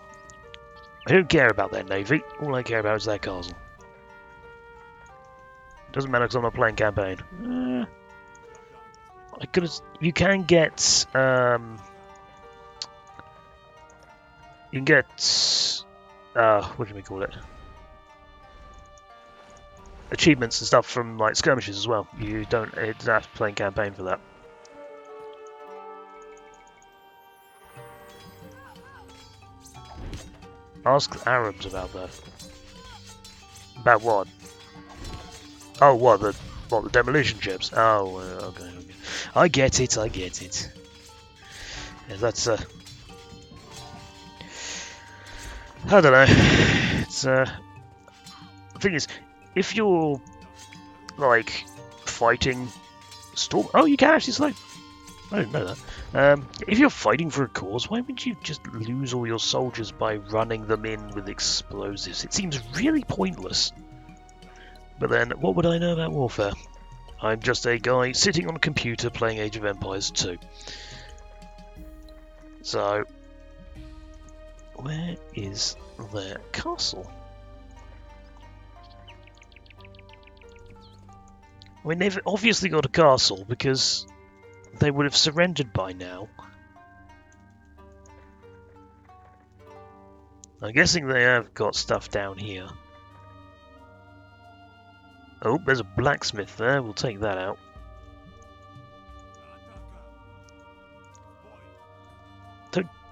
I don't care about their navy. All I care about is their castle. Doesn't matter because I'm not playing campaign. I could have. You can get. You can get. What do we call it? Achievements and stuff from like skirmishes as well. You don't have to play campaign for that. Ask the Arabs about that. About what? Oh, what the demolition ships? Oh, okay. I get it. Yeah, that's I don't know. It's the thing is, if you're like fighting storm. Oh, you can actually select. I didn't know that. If you're fighting for a cause, why would you just lose all your soldiers by running them in with explosives? It seems really pointless. But then, what would I know about warfare? I'm just a guy sitting on a computer playing Age of Empires 2. So, where is their castle? I mean, they've obviously got a castle because they would have surrendered by now. I'm guessing they have got stuff down here. Oh, there's a blacksmith there. We'll take that out.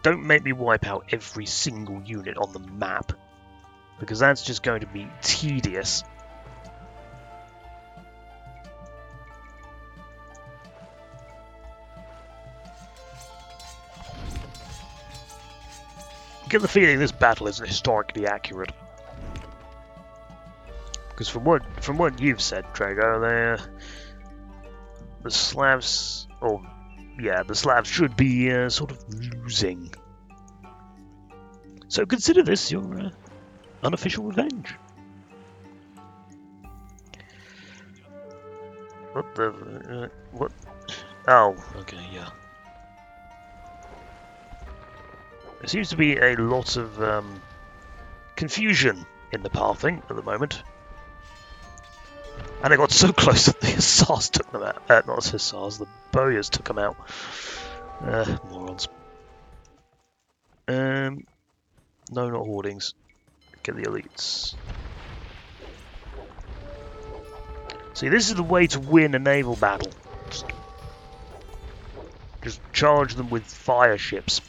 Don't make me wipe out every single unit on the map, because that's just going to be tedious. I get the feeling this battle isn't historically accurate. Because from what you've said, Drago, the Slavs, the Slavs should be sort of losing. So consider this your unofficial revenge. What the what? Oh, okay, yeah. There seems to be a lot of confusion in the pathing at the moment. And I got so close that the Hussars took them out. Not the Hussars, the Bowyers took them out. Morons. No, not hoardings. Get the elites. See, this is the way to win a naval battle. Just charge them with fire ships.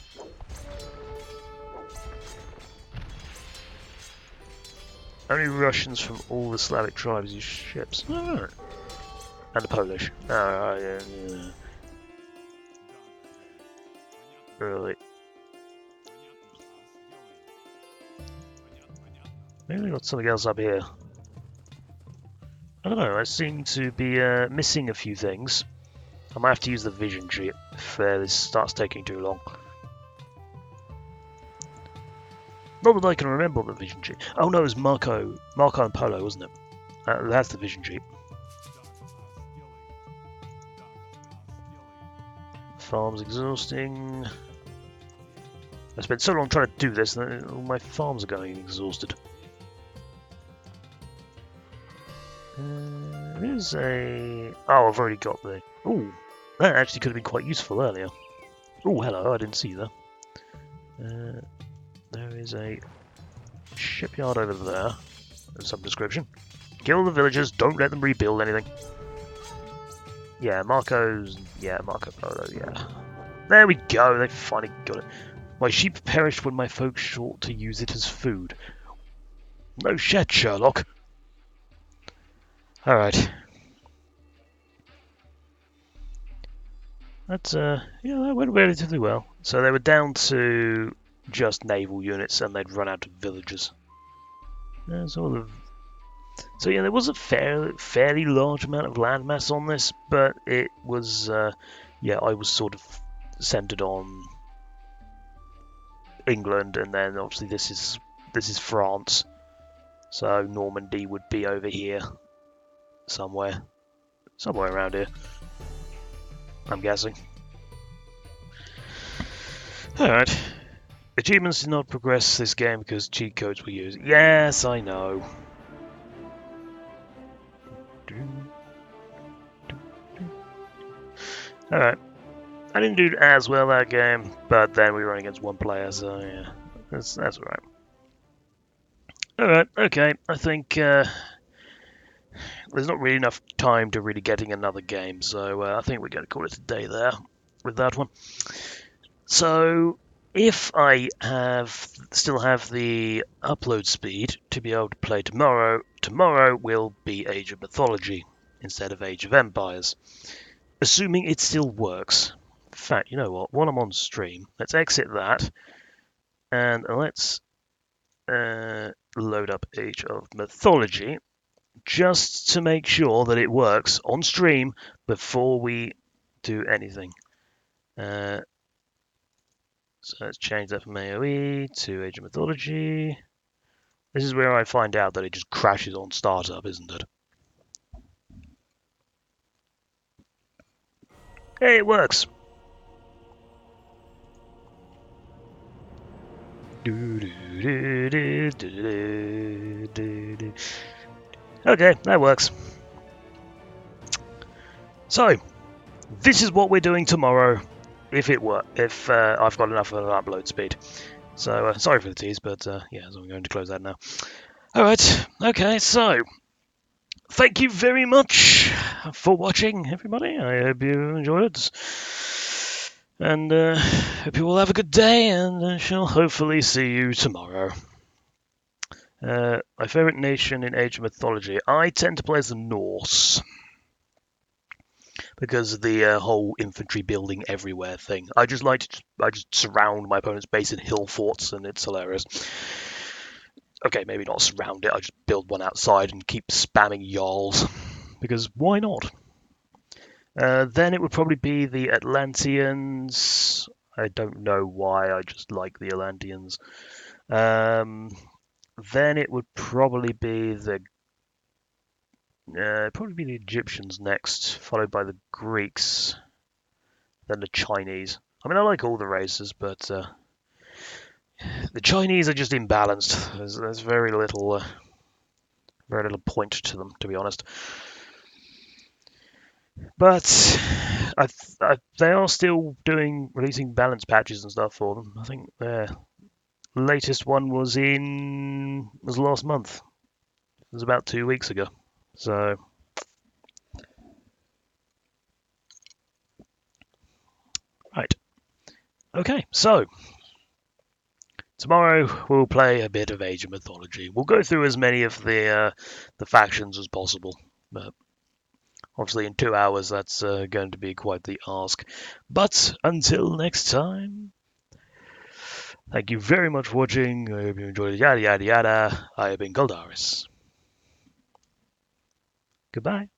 Only Russians from all the Slavic tribes use ships. Oh. And the Polish. Oh, yeah. Really. Maybe we got something else up here. I don't know, I seem to be missing a few things. I might have to use the vision sheet if this starts taking too long. Not that I can remember the vision sheet. Oh no, it was Marco and Polo, wasn't it? That's the vision sheet. Farm's exhausting. I spent so long trying to do this that all my farms are going exhausted. There's a... Oh, I've already got the... Ooh, that actually could have been quite useful earlier. Oh, hello, I didn't see that. There is a shipyard over there of some description. Kill the villagers, don't let them rebuild anything. Yeah, Marco Polo, yeah. There we go, they finally got it. My sheep perished when my folks sought to use it as food. No shit, Sherlock. Alright. That's, yeah, that went relatively well. So they were down to just naval units and they'd run out of villagers. So yeah, there was a fairly large amount of landmass on this, but it was, yeah, I was sort of centered on England, and then obviously this is France. So Normandy would be over here somewhere. Somewhere around here, I'm guessing. Alright. Achievements did not progress this game because cheat codes were used. Yes, I know. Alright. I didn't do as well that game, but then we were running against one player, so yeah. That's alright. Alright, okay. I think there's not really enough time to really getting another game, so I think we're going to call it a day there with that one. So if I still have the upload speed to be able to play tomorrow, tomorrow will be Age of Mythology instead of Age of Empires, assuming it still works. In fact, you know what? While I'm on stream, let's exit that and let's load up Age of Mythology just to make sure that it works on stream before we do anything. So let's change that from AoE to Age of Mythology. This is where I find out that it just crashes on startup, isn't it? Hey, it works! Okay, that works. So, this is what we're doing tomorrow, if I've got enough of an upload speed. So, sorry for the tease, but yeah, so I'm going to close that now. Alright, okay, so thank you very much for watching, everybody. I hope you enjoyed it. And hope you all have a good day, and I shall hopefully see you tomorrow. My favourite nation in Age of Mythology. I tend to play as the Norse. Because of the whole infantry building everywhere thing. I just surround my opponent's base in hill forts, and it's hilarious. Okay, maybe not surround it, I just build one outside and keep spamming Jarls. Because why not? Then it would probably be the Atlanteans. I don't know why, I just like the Atlanteans. Then it would probably be the Egyptians next, followed by the Greeks, then the Chinese. I mean, I like all the races, but the Chinese are just imbalanced. There's very little point to them, to be honest. But they are still releasing balance patches and stuff for them. I think their latest one was last month. It was about 2 weeks ago. So right, okay. So tomorrow we'll play a bit of Age of Mythology. We'll go through as many of the factions as possible. But obviously, in 2 hours, that's going to be quite the ask. But until next time, thank you very much for watching. I hope you enjoyed it. Yada, yada, yada. I have been Goldaris. Goodbye.